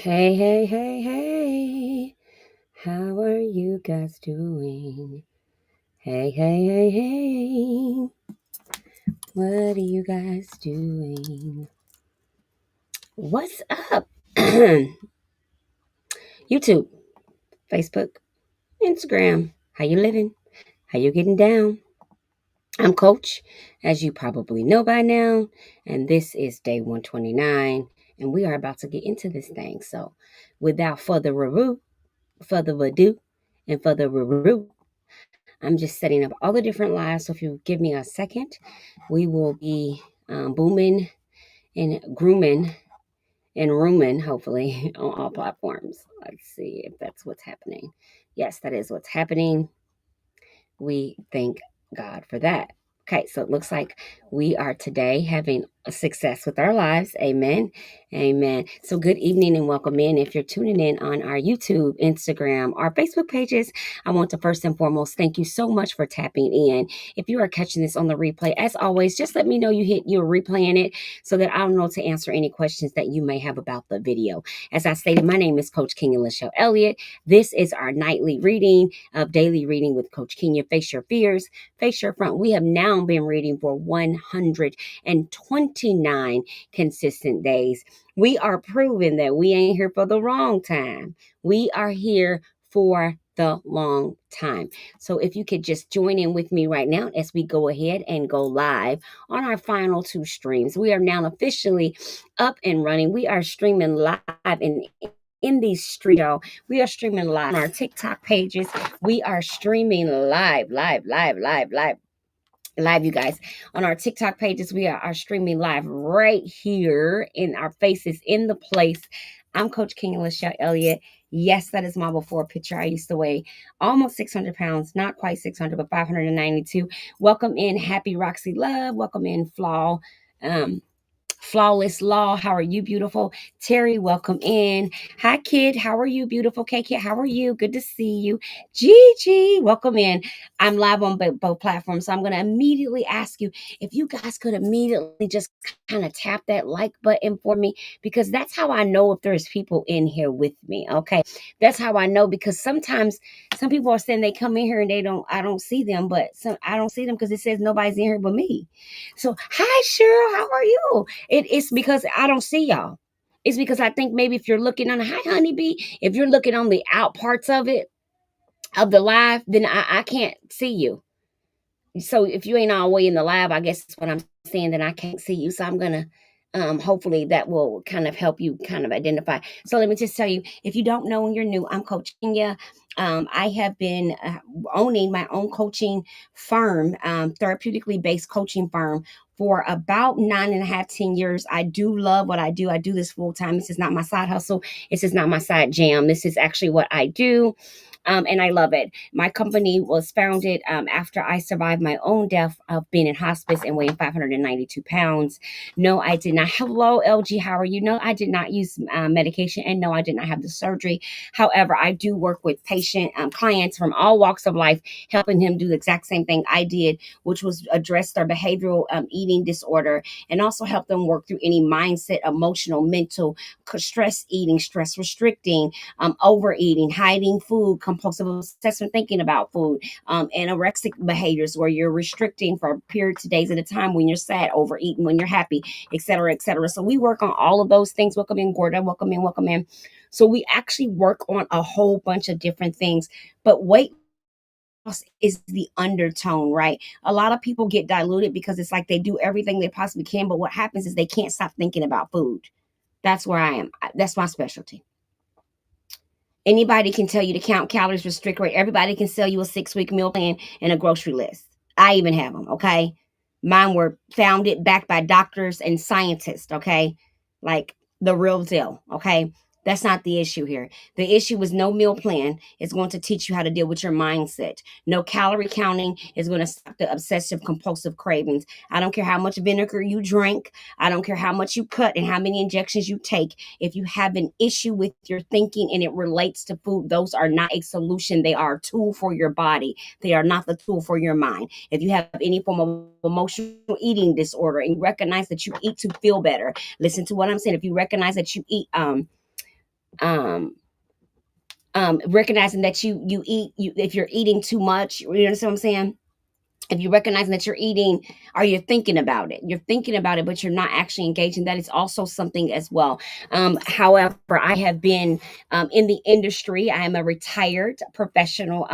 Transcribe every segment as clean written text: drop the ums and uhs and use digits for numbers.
Hey, hey, hey, hey. How are you guys doing? Hey, hey, hey, hey. What are you guys doing? What's up? YouTube, Facebook, Instagram. How you living? How you getting down? I'm Coach, as you probably know by now, and this is day 129, and we are about to get into this thing. So, without further ado, and further review, I'm just setting up all the different lives. So if you give me a second, we will be booming and grooming and rooming, hopefully, on all platforms. Let's see if that's what's happening. Yes, that is what's happening. We thank God for that. Okay, so it looks like we are today having a success with our lives. Amen. Amen. So good evening and welcome in. If you're tuning in on our YouTube, Instagram, our Facebook pages, I want to first and foremost thank you so much for tapping in. If you are catching this on the replay, as always, just let me know you're replaying it so that I'll know to answer any questions that you may have about the video. As I stated, my name is Coach King and Lachelle Elliott. This is our nightly reading of Daily Reading with Coach Kenya. Face your fears, face your front. We have now been reading for 129 consistent days. We are proving that we ain't here for the wrong time. We are here for the long time. So if you could just join in with me right now as we go ahead and go live on our final two streams. We are now officially up and running. We are streaming live in these street, y'all. We are streaming live on our TikTok pages. We are streaming live, you guys. On our TikTok pages, we are streaming live right here in our faces in the place. I'm Coach King and Lachelle Elliott. Yes, that is my before picture. I used to weigh almost 600 pounds, not quite 600, but 592. Welcome in, Happy Roxy Love. Welcome in, Flaw. Um, Flawless Law, how are you, beautiful? Terry, welcome in. Hi, kid. How are you, beautiful? KK, how are you? Good to see you. Gigi, welcome in. I'm live on both platforms, so I'm going to immediately ask you if you guys could immediately just kind of tap that like button for me, because that's how I know if there's people in here with me. Okay, that's how I know, because sometimes some people are saying they come in here and I don't see them, but I don't see them because it says nobody's in here but me. So, hi, Cheryl, how are you? It's because I don't see y'all. It's because I think maybe if you're looking on, hi, honeybee, if you're looking on the out parts of it, of the live, then I can't see you. So if you ain't all the way in the lab, I guess that's what I'm saying, then I can't see you. So I'm gonna hopefully that will kind of help you kind of identify. So let me just tell you, if you don't know and you're new, I'm Coach Kenya. I have been owning my own coaching firm, therapeutically based coaching firm, for about 9.5, 10 years. I do love what I do. I do this full time. This is not my side hustle. This is not my side jam. This is actually what I do. And I love it. My company was founded after I survived my own death of being in hospice and weighing 592 pounds. No, I did not. Hello, LG. How are you? No, I did not use medication. And no, I did not have the surgery. However, I do work with patient clients from all walks of life, helping them do the exact same thing I did, which was address their behavioral eating disorder and also help them work through any mindset, emotional, mental, stress eating, stress restricting, overeating, hiding food, compulsive obsessive thinking about food, anorexic behaviors where you're restricting for periods of days at a time when you're sad, overeating when you're happy, etc., etc. So we work on all of those things. Welcome in, Gorda. Welcome in, welcome in. So we actually work on a whole bunch of different things, but weight loss is the undertone, right? A lot of people get diluted because it's like they do everything they possibly can, but what happens is they can't stop thinking about food. That's where I am. That's my specialty. Anybody can tell you to count calories, restrict rate. Everybody can sell you a 6-week meal plan and a grocery list. I even have them, okay? Mine were founded, backed by doctors and scientists, okay? Like the real deal, okay? That's not the issue here. The issue is no meal plan is going to teach you how to deal with your mindset. No calorie counting is going to stop the obsessive compulsive cravings. I don't care how much vinegar you drink. I don't care how much you cut and how many injections you take. If you have an issue with your thinking and it relates to food, those are not a solution. They are a tool for your body. They are not the tool for your mind. If you have any form of emotional eating disorder and you recognize that you eat to feel better, listen to what I'm saying. If you recognize that you eat um recognizing that you eat, you if you're eating too much, you understand what I'm saying? If you're recognizing that you're eating, or you're thinking about it, but you're not actually engaging, that is also something as well. However, I have been in the industry. I am a retired professional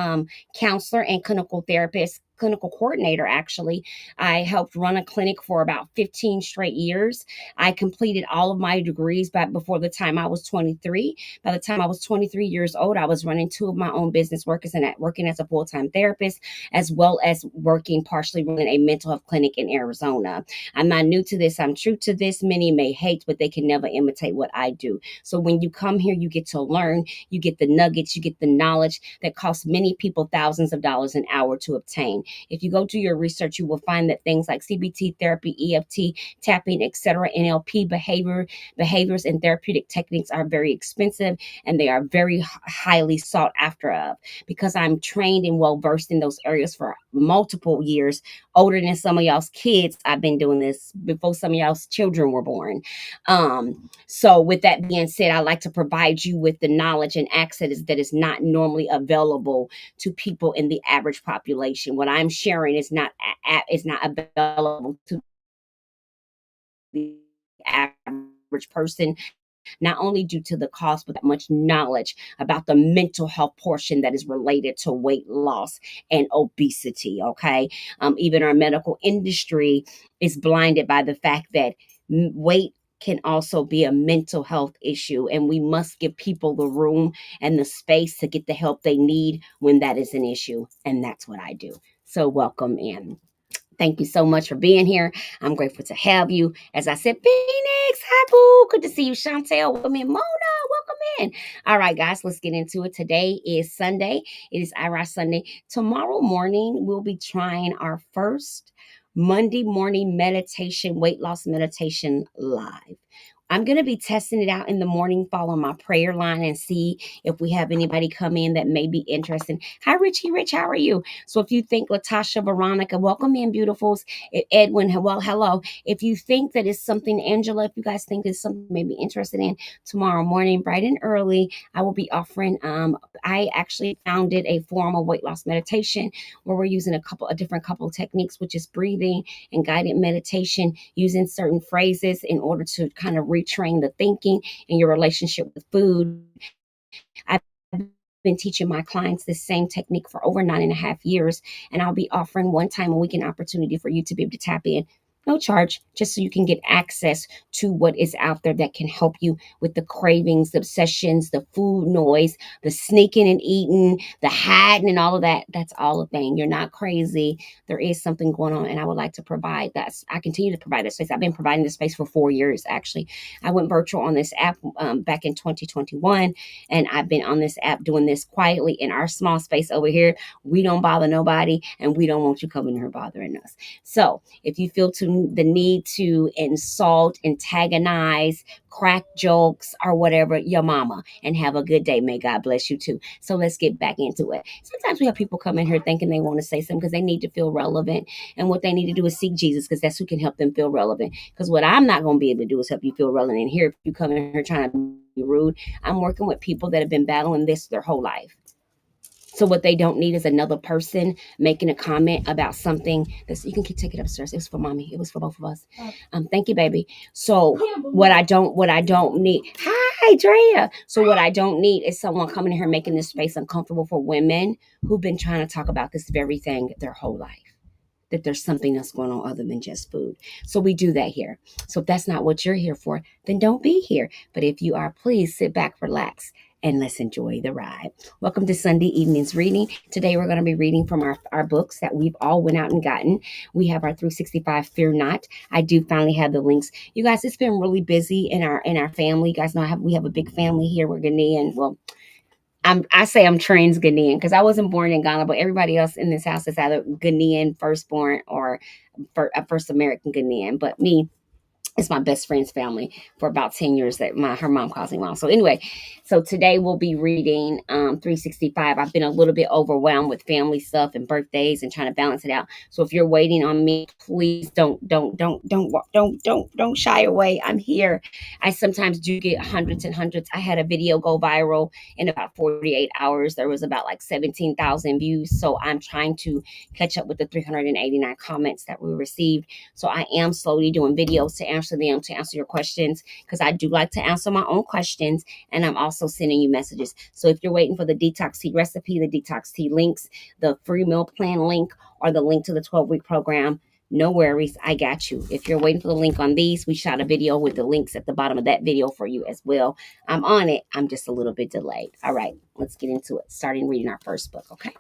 counselor and clinical therapist, clinical coordinator. Actually, I helped run a clinic for about 15 straight years. I completed all of my degrees back before the time I was 23. By the time I was 23 years old, I was running two of my own business, working as a full-time therapist, as well as working partially running a mental health clinic in Arizona. I'm not new to this. I'm true to this. Many may hate, but they can never imitate what I do. So when you come here, you get to learn, you get the nuggets, you get the knowledge that costs many people thousands of dollars an hour to obtain. If you go do your research, you will find that things like CBT therapy, EFT, tapping, etc., NLP behaviors and therapeutic techniques are very expensive, and they are very highly sought after of, because I'm trained and well versed in those areas for multiple years, older than some of y'all's kids. I've been doing this before some of y'all's children were born. So with that being said, I like to provide you with the knowledge and access that is not normally available to people in the average population. What I'm sharing is not available to the average person, not only due to the cost, but that much knowledge about the mental health portion that is related to weight loss and obesity. Okay. Even our medical industry is blinded by the fact that weight can also be a mental health issue, and we must give people the room and the space to get the help they need when that is an issue. And that's what I do. So, welcome in. Thank you so much for being here. I'm grateful to have you. As I said, Phoenix, hi, boo. Good to see you, Chantel. Welcome in. Mona, welcome in. All right, guys, let's get into it. Today is Sunday. It is I.R.I.S.E Sunday. Tomorrow morning, we'll be trying our first Monday morning meditation, weight loss meditation live. I'm going to be testing it out in the morning, follow my prayer line, and see if we have anybody come in that may be interested. Hi, Richie Rich. How are you? So if you think Latasha, Veronica, welcome in, beautifuls. Edwin, well, hello. If you think that is something, Angela, if you guys think it's something you may be interested in, tomorrow morning, bright and early, I will be offering, I actually founded a form of weight loss meditation where we're using a different couple of techniques, which is breathing and guided meditation, using certain phrases in order to kind of retrain the thinking in your relationship with food. I've been teaching my clients this same technique for over 9.5 years, and I'll be offering one time a week an opportunity for you to be able to tap in. No charge, just so you can get access to what is out there that can help you with the cravings, the obsessions, the food noise, the sneaking and eating, the hiding, and all of that. That's all a thing. You're not crazy. There is something going on, and I would like to provide that. I continue to provide this space. I've been providing this space for 4 years, actually. I went virtual on this app back in 2021, and I've been on this app doing this quietly in our small space over here. We don't bother nobody, and we don't want you coming here bothering us. So if you feel the need to insult, antagonize, crack jokes, or whatever, your mama, and have a good day. May God bless you too. So let's get back into it. Sometimes we have people come in here thinking they want to say something because they need to feel relevant. And what they need to do is seek Jesus, because that's who can help them feel relevant. Because what I'm not going to be able to do is help you feel relevant. And here, if you come in here trying to be rude, I'm working with people that have been battling this their whole life. So what they don't need is another person making a comment about something. That's, you can take it upstairs. It was for mommy. It was for both of us. Thank you, baby. So what I don't need. Hi, Drea. So what I don't need is someone coming in here making this space uncomfortable for women who've been trying to talk about this very thing their whole life, that there's something else going on other than just food. So we do that here. So if that's not what you're here for, then don't be here. But if you are, please sit back, relax, and let's enjoy the ride. Welcome to Sunday evening's reading. Today we're going to be reading from our books that we've all went out and gotten. We have our 365 Fear Not. I do finally have the links. You guys, it's been really busy in our family. You guys know we have a big family here. We're Ghanaian. Well, I say I'm trans Ghanaian because I wasn't born in Ghana, but everybody else in this house is either Ghanaian firstborn or a first American Ghanaian. But me, It's my best friend's family for about 10 years that her mom calls me mom. So anyway, so today we'll be reading 365. I've been a little bit overwhelmed with family stuff and birthdays and trying to balance it out. So if you're waiting on me, please don't shy away. I'm here. I sometimes do get hundreds and hundreds. I had a video go viral in about 48 hours. There was about like 17,000 views. So I'm trying to catch up with the 389 comments that we received. So I am slowly doing videos to answer them, to answer your questions, because I do like to answer my own questions. And I'm also sending you messages. So if you're waiting for the detox tea recipe, the detox tea links, the free meal plan link, or the link to the 12-week program, no worries, I got you. If you're waiting for the link on these, we shot a video with the links at the bottom of that video for you as well. I'm on it. I'm just a little bit delayed. All right, let's get into it. Starting reading our first book, okay?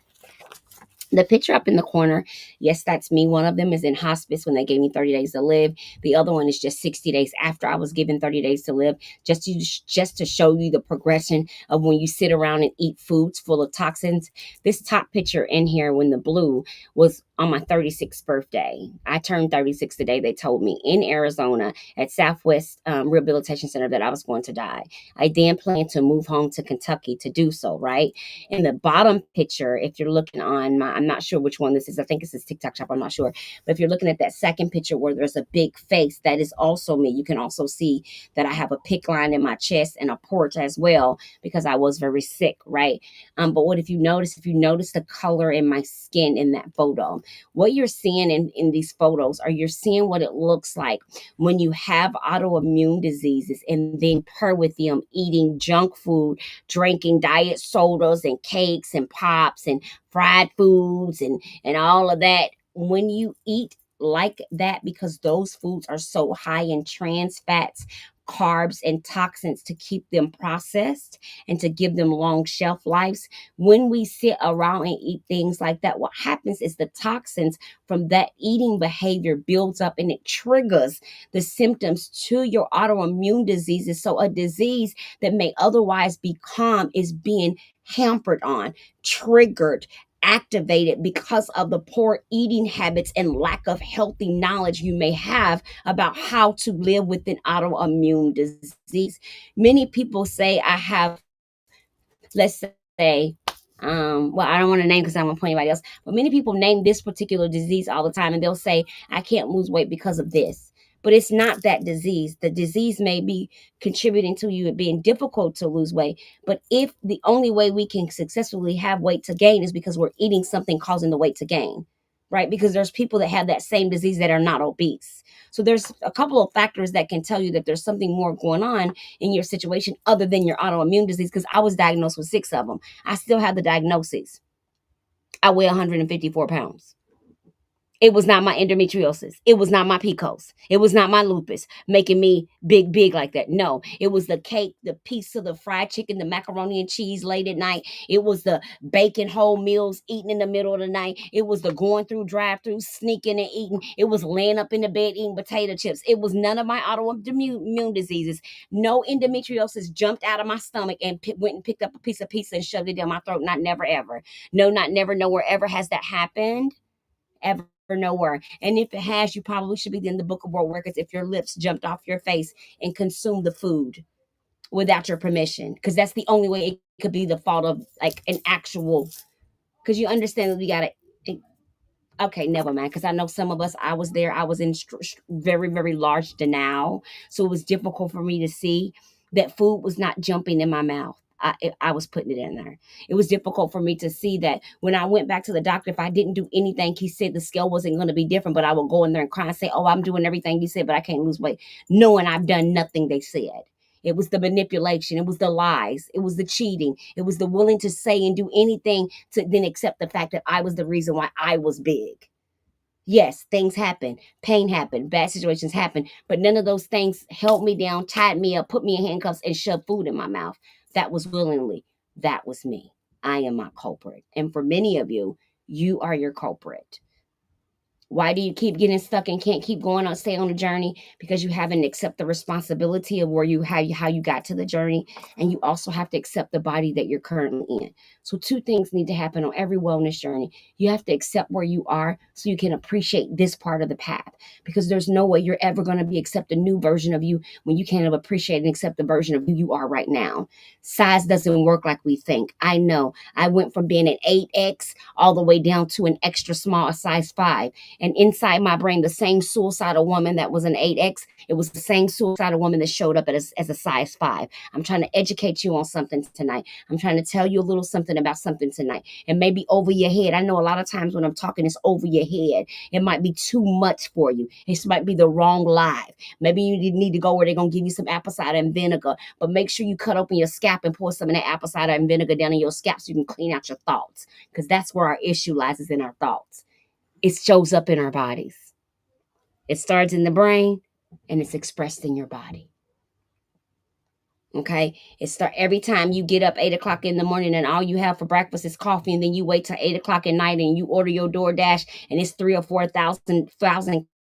The picture up in the corner, yes, that's me. One of them is in hospice when they gave me 30 days to live. The other one is just 60 days after I was given 30 days to live, just to show you the progression of when you sit around and eat foods full of toxins. This top picture in here, when the blue was on my 36th birthday. I turned 36 today, they told me, in Arizona at Southwest Rehabilitation Center, that I was going to die. I then planned to move home to Kentucky to do so, right? In the bottom picture, if you're looking on my, I'm not sure which one this is. I think it's this TikTok shop. I'm not sure. But if you're looking at that second picture where there's a big face, that is also me. You can also see that I have a pick line in my chest and a port as well because I was very sick, right? But what if you notice? If you notice the color in my skin in that photo, what you're seeing in these photos, are you're seeing what it looks like when you have autoimmune diseases and then pair with them eating junk food, drinking diet sodas and cakes and pops and fried foods and all of that. When you eat like that, because those foods are so high in trans fats, carbs, and toxins to keep them processed and to give them long shelf lives, when we sit around and eat things like that, what happens is the toxins from that eating behavior builds up and it triggers the symptoms to your autoimmune diseases. So a disease that may otherwise be calm is being hampered on, triggered, activated because of the poor eating habits and lack of healthy knowledge you may have about how to live with an autoimmune disease. Many people say I have, let's say, well, I don't want to name because I don't want to point anybody else, but many people name this particular disease all the time and they'll say, I can't lose weight because of this. But it's not that disease. The disease may be contributing to you being difficult to lose weight. But if the only way we can successfully have weight to gain is because we're eating something causing the weight to gain, right? Because there's people that have that same disease that are not obese. So there's a couple of factors that can tell you that there's something more going on in your situation other than your autoimmune disease, because I was diagnosed with 6 of them. I still have the diagnoses. I weigh 154 pounds. It was not my endometriosis. It was not my PCOS. It was not my lupus making me big like that. No, it was the cake, the piece of the fried chicken, the macaroni and cheese late at night. It was the bacon whole meals eating in the middle of the night. It was the going through drive-through, sneaking and eating. It was laying up in the bed eating potato chips. It was none of my autoimmune diseases. No endometriosis jumped out of my stomach and went and picked up a piece of pizza and shoved it down my throat. Not never ever. No, not never, nowhere ever has that happened. Ever, nowhere. And if it has, you probably should be in the book of world records if your lips jumped off your face and consumed the food without your permission, because that's the only way it could be the fault of like an actual, because you understand that we got to, okay, never mind, because I know some of us, I was there, I was in very large denial, so it was difficult for me to see that food was not jumping in my mouth. I was putting it in there. It was difficult for me to see that when I went back to the doctor, if I didn't do anything, he said the scale wasn't going to be different, but I would go in there and cry and say, oh, I'm doing everything you said, but I can't lose weight, knowing I've done nothing they said. It was the manipulation. It was the lies. It was the cheating. It was the willing to say and do anything to then accept the fact that I was the reason why I was big. Yes, things happen, pain happened, bad situations happen, but none of those things held me down, tied me up, put me in handcuffs, and shoved food in my mouth. That was willingly. That was me. I am my culprit. And for many of you, you are your culprit. Why do you keep getting stuck and can't keep going on, stay on the journey? Because you haven't accepted the responsibility of where you how you got to the journey, and you also have to accept the body that you're currently in. So two things need to happen on every wellness journey. You have to accept where you are so you can appreciate this part of the path. Because there's no way you're ever going to be accept a new version of you when you can't appreciate and accept the version of who you are right now. Size doesn't work like we think. I know. I went from being an 8X all the way down to an extra small, a size 5. And inside my brain, the same suicidal woman that was an 8X, it was the same suicidal woman that showed up as a size 5. I'm trying to educate you on something tonight. I'm trying to tell you a little something about something tonight. And maybe over your head. I know a lot of times when I'm talking, it's over your head. It might be too much for you. It might be the wrong live. Maybe you need to go where they're going to give you some apple cider and vinegar. But make sure you cut open your scalp and pour some of that apple cider and vinegar down in your scalp so you can clean out your thoughts. Because that's where our issue lies, is in our thoughts. It shows up in our bodies. It starts in the brain and it's expressed in your body. Okay, it start every time you get up 8 o'clock in the morning and all you have for breakfast is coffee, and then you wait till 8 o'clock at night and you order your DoorDash and it's 3 or 4 thousand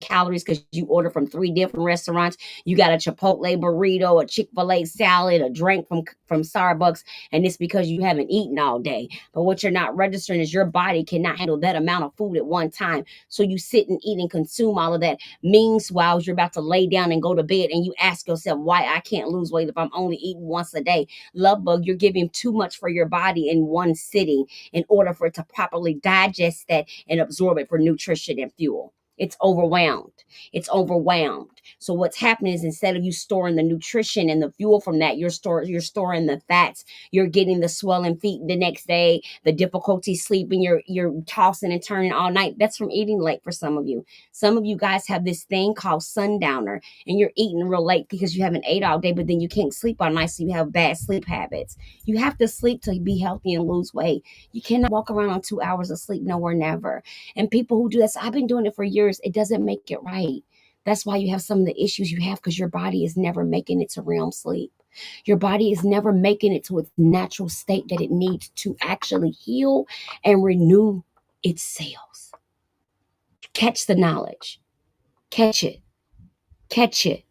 calories because you order from 3 different restaurants. You got a Chipotle burrito, a Chick-fil-A salad, a drink from Starbucks, and it's because you haven't eaten all day. But what you're not registering is your body cannot handle that amount of food at one time. So you sit and eat and consume all of that. Meanwhile, you're about to lay down and go to bed, and you ask yourself, why I can't lose weight if I'm only eating once a day? Love bug, you're giving too much for your body in one sitting in order for it to properly digest that and absorb it for nutrition and fuel. It's overwhelmed. It's overwhelmed. So what's happening is, instead of you storing the nutrition and the fuel from that, you're storing the fats. You're getting the swelling feet the next day, the difficulty sleeping, you're tossing and turning all night. That's from eating late for some of you. Some of you guys have this thing called sundowner, and you're eating real late because you haven't ate all day, but then you can't sleep all night, so you have bad sleep habits. You have to sleep to be healthy and lose weight. You cannot walk around on 2 hours of sleep, nowhere, never. And people who do this, I've been doing it for years, it doesn't make it right. That's why you have some of the issues you have, because your body is never making it to REM sleep. Your body is never making it to its natural state that it needs to actually heal and renew its cells. Catch the knowledge. Catch it. Catch it.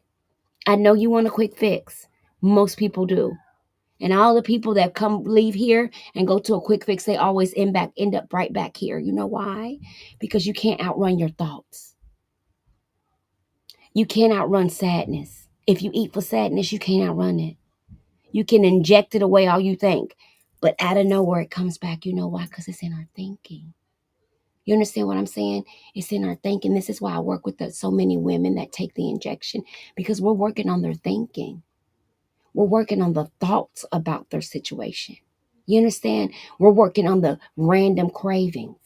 I know you want a quick fix. Most people do. And all the people that come leave here and go to a quick fix, they always end up right back here. You know why? Because you can't outrun your thoughts. You can't outrun sadness. If you eat for sadness, you can't outrun it. You can inject it away all you think, but out of nowhere it comes back. You know why? Because it's in our thinking. You understand what I'm saying? It's in our thinking. This is why I work with so many women that take the injection, because we're working on their thinking. We're working on the thoughts about their situation. You understand? We're working on the random cravings.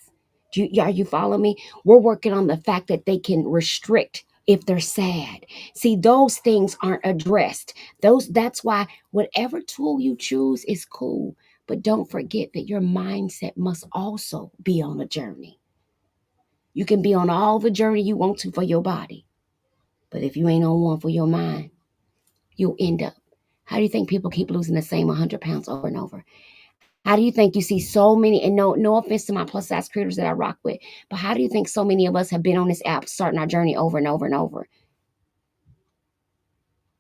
Are you following me? We're working on the fact that they can restrict if they're sad. See, those things aren't addressed. That's why whatever tool you choose is cool. But don't forget that your mindset must also be on a journey. You can be on all the journey you want to for your body. But if you ain't on one for your mind, you'll end up. How do you think people keep losing the same 100 pounds over and over? How do you think you see so many, and no offense to my plus size creators that I rock with, but how do you think so many of us have been on this app starting our journey over and over and over?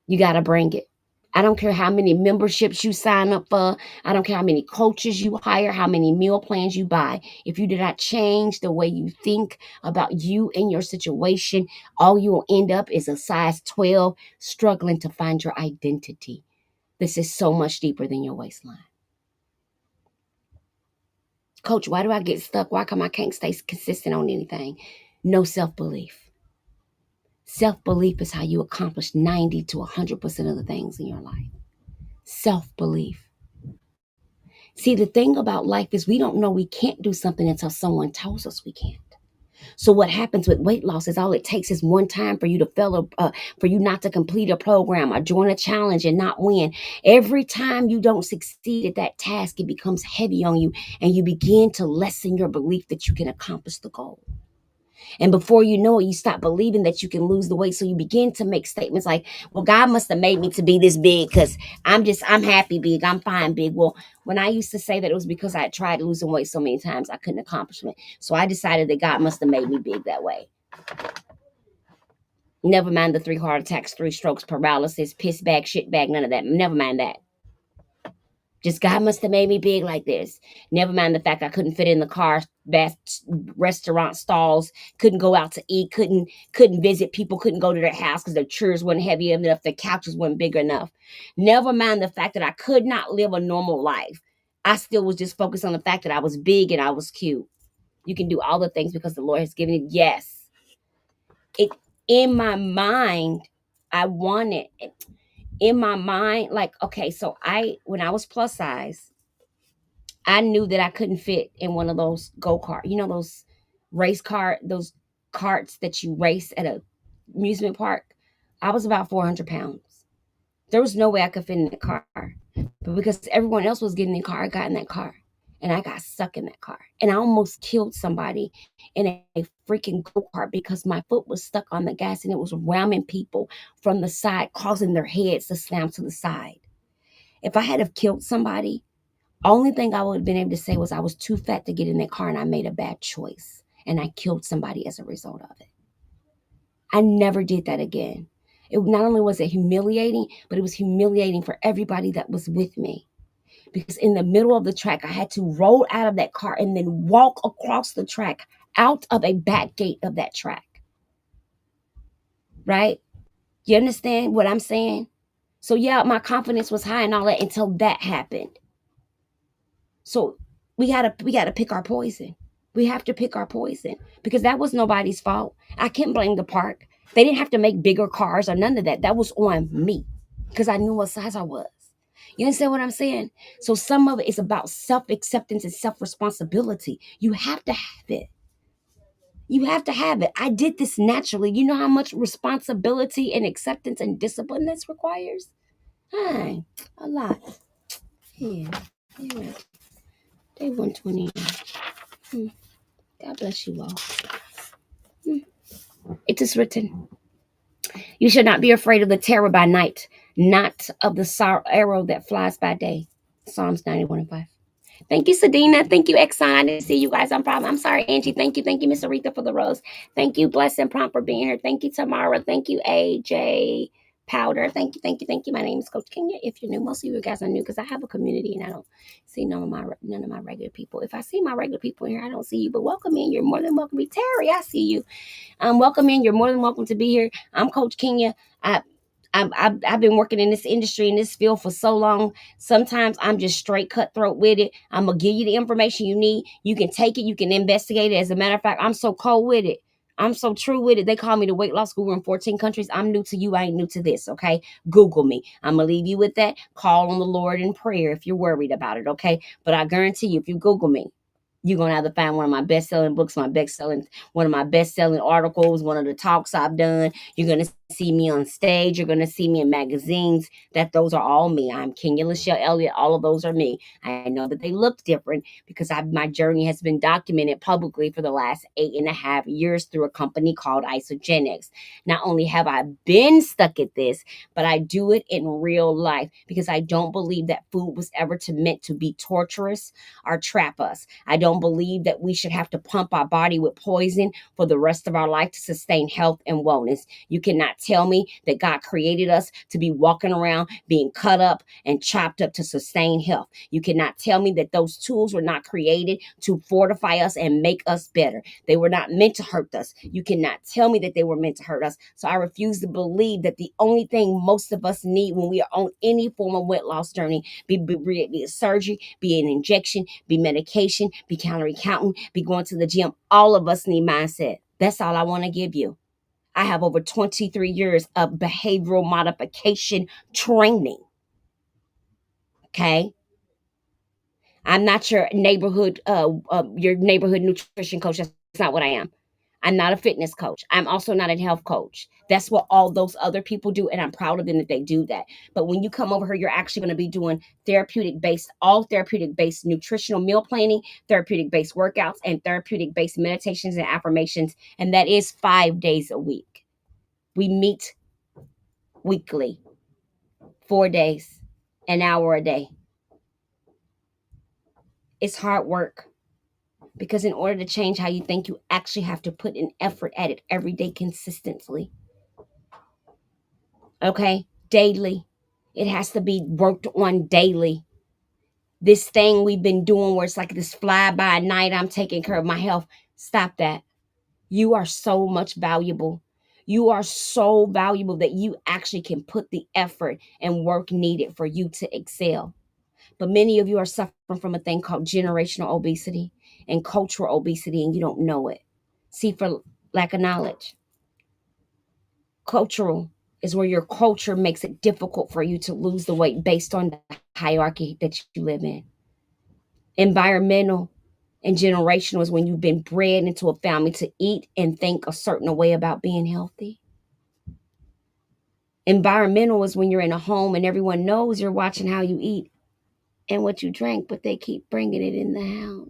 You got to bring it. I don't care how many memberships you sign up for. I don't care how many coaches you hire, how many meal plans you buy. If you do not change the way you think about you and your situation, all you will end up is a size 12 struggling to find your identity. This is so much deeper than your waistline. Coach, why do I get stuck? Why come I can't stay consistent on anything? No self-belief. Self-belief is how you accomplish 90 to 100% of the things in your life. Self-belief. See, the thing about life is we don't know we can't do something until someone tells us we can't. So what happens with weight loss is all it takes is one time for you to fail, for you not to complete a program or join a challenge and not win. Every time you don't succeed at that task, it becomes heavy on you, and you begin to lessen your belief that you can accomplish the goal. And before you know it, you stop believing that you can lose the weight. So you begin to make statements like, well, God must have made me to be this big because I'm happy big. I'm fine big. Well, when I used to say that, it was because I had tried losing weight so many times I couldn't accomplish it. So I decided that God must have made me big that way. Never mind the 3 heart attacks, 3 strokes, paralysis, piss bag, shit bag, none of that. Never mind that. Just God must have made me big like this. Never mind the fact I couldn't fit in the car, best restaurant stalls, couldn't go out to eat, couldn't visit people, couldn't go to their house because their chairs weren't heavy enough, their couches weren't big enough. Never mind the fact that I could not live a normal life. I still was just focused on the fact that I was big and I was cute. You can do all the things because the Lord has given it. Yes. It in my mind, I wanted in my mind, like, okay, so when I was plus size, I knew that I couldn't fit in one of those go-kart, those race car, those carts that you race at a amusement park. I was about 400 pounds. There was no way I could fit in the car. But because everyone else was getting in the car, I got in that car. And I got stuck in that car. And I almost killed somebody in a freaking go-kart because my foot was stuck on the gas and it was ramming people from the side, causing their heads to slam to the side. If I had have killed somebody, only thing I would have been able to say was I was too fat to get in that car and I made a bad choice. And I killed somebody as a result of it. I never did that again. It not only was it humiliating, but it was humiliating for everybody that was with me. Because in the middle of the track, I had to roll out of that car and then walk across the track out of a back gate of that track. Right? You understand what I'm saying? So yeah, my confidence was high and all that until that happened. So we gotta pick our poison. We have to pick our poison because that was nobody's fault. I can't blame the park. They didn't have to make bigger cars or none of that. That was on me because I knew what size I was. You understand what I'm saying? So some of it is about self-acceptance and self-responsibility. You have to have it. You have to have it. I did this naturally. You know how much responsibility and acceptance and discipline this requires? Hi, a lot. Yeah. Yeah. Day 120. Hmm. God bless you all. Hmm. It is written, you should not be afraid of the terror by night, not of the arrow that flies by day. Psalms 91:5. Thank you, Sadina. Thank you, Exxon. I didn't see you guys. I'm sorry, Angie. Thank you. Thank you, Miss Aretha, for the rose. Thank you, Bless and Prompt, for being here. Thank you, Tamara. Thank you, AJ Powder. Thank you, thank you, thank you. My name is Coach Kenya. If you're new, most of you guys are new because I have a community and I don't see none of my regular people. If I see my regular people in here, I don't see you. But welcome in. You're more than welcome. Terry, I see you. Welcome in. You're more than welcome to be here. I'm Coach Kenya. I've been working in this industry, in this field for so long. Sometimes I'm just straight cutthroat with it. I'm going to give you the information you need. You can take it. You can investigate it. As a matter of fact, I'm so cold with it. I'm so true with it. They call me the weight loss guru in 14 countries. I'm new to you. I ain't new to this. Okay. Google me. I'm going to leave you with that. Call on the Lord in prayer if you're worried about it. Okay. But I guarantee you, if you Google me, you're going to have to find one of my best-selling books, one of my best-selling articles, one of the talks I've done. You're going to see me on stage. You're going to see me in magazines. Those are all me. I'm Kenya Lachelle Elliott. All of those are me. I know that they look different because my journey has been documented publicly for the last 8.5 years through a company called Isogenics. Not only have I been stuck at this, but I do it in real life because I don't believe that food was ever meant to be torturous or trap us. I don't believe that we should have to pump our body with poison for the rest of our life to sustain health and wellness. You cannot tell me that God created us to be walking around being cut up and chopped up to sustain health. You cannot tell me that those tools were not created to fortify us and make us better. They were not meant to hurt us. You cannot tell me that they were meant to hurt us. So I refuse to believe that the only thing most of us need when we are on any form of weight loss journey, be a surgery, be an injection, be medication, be calorie counting, be going to the gym. All of us need mindset. That's all I want to give you. I have over 23 years of behavioral modification training. Okay. I'm not your neighborhood nutrition coach. That's not what I am. I'm not a fitness coach. I'm also not a health coach. That's what all those other people do, and I'm proud of them that they do that. But when you come over here, you're actually going to be doing all therapeutic based nutritional meal planning, therapeutic based workouts, and therapeutic based meditations and affirmations. And that is 5 days a week. We meet weekly, 4 days, an hour a day. It's hard work. Because in order to change how you think, you actually have to put an effort at it every day consistently. Okay? Daily. It has to be worked on daily. This thing we've been doing where it's like this fly by night, I'm taking care of my health. Stop that. You are so much valuable. You are so valuable that you actually can put the effort and work needed for you to excel. But many of you are suffering from a thing called generational obesity and cultural obesity, and you don't know it. See, for lack of knowledge, cultural is where your culture makes it difficult for you to lose the weight based on the hierarchy that you live in. Environmental and generational is when you've been bred into a family to eat and think a certain way about being healthy. Environmental is when you're in a home and everyone knows you're watching how you eat and what you drink, but they keep bringing it in the house.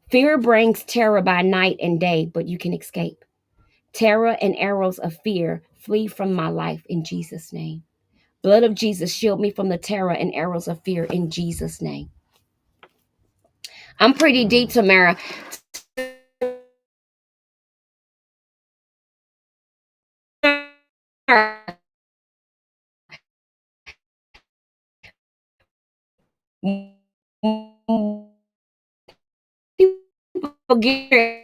Fear brings terror by night and day, but you can escape. Terror and arrows of fear flee from my life in Jesus' name. Blood of Jesus, shield me from the terror and arrows of fear in Jesus' name. I'm pretty deep, Tamara. People get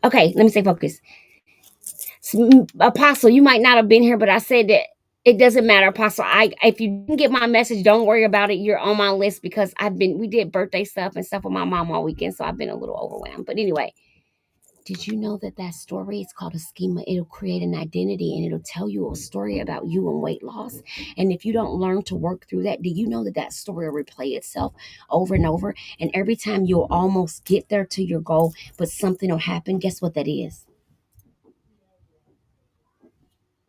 okay, let me stay focused. Apostle, you might not have been here, but I said that it doesn't matter, Apostle. If you didn't get my message, don't worry about it. You're on my list because we did birthday stuff and stuff with my mom all weekend, so I've been a little overwhelmed. But anyway, did you know that that story is called a schema? It'll create an identity and it'll tell you a story about you and weight loss. And if you don't learn to work through that, do you know that that story will replay itself over and over? And every time you'll almost get there to your goal, but something will happen. Guess what that is?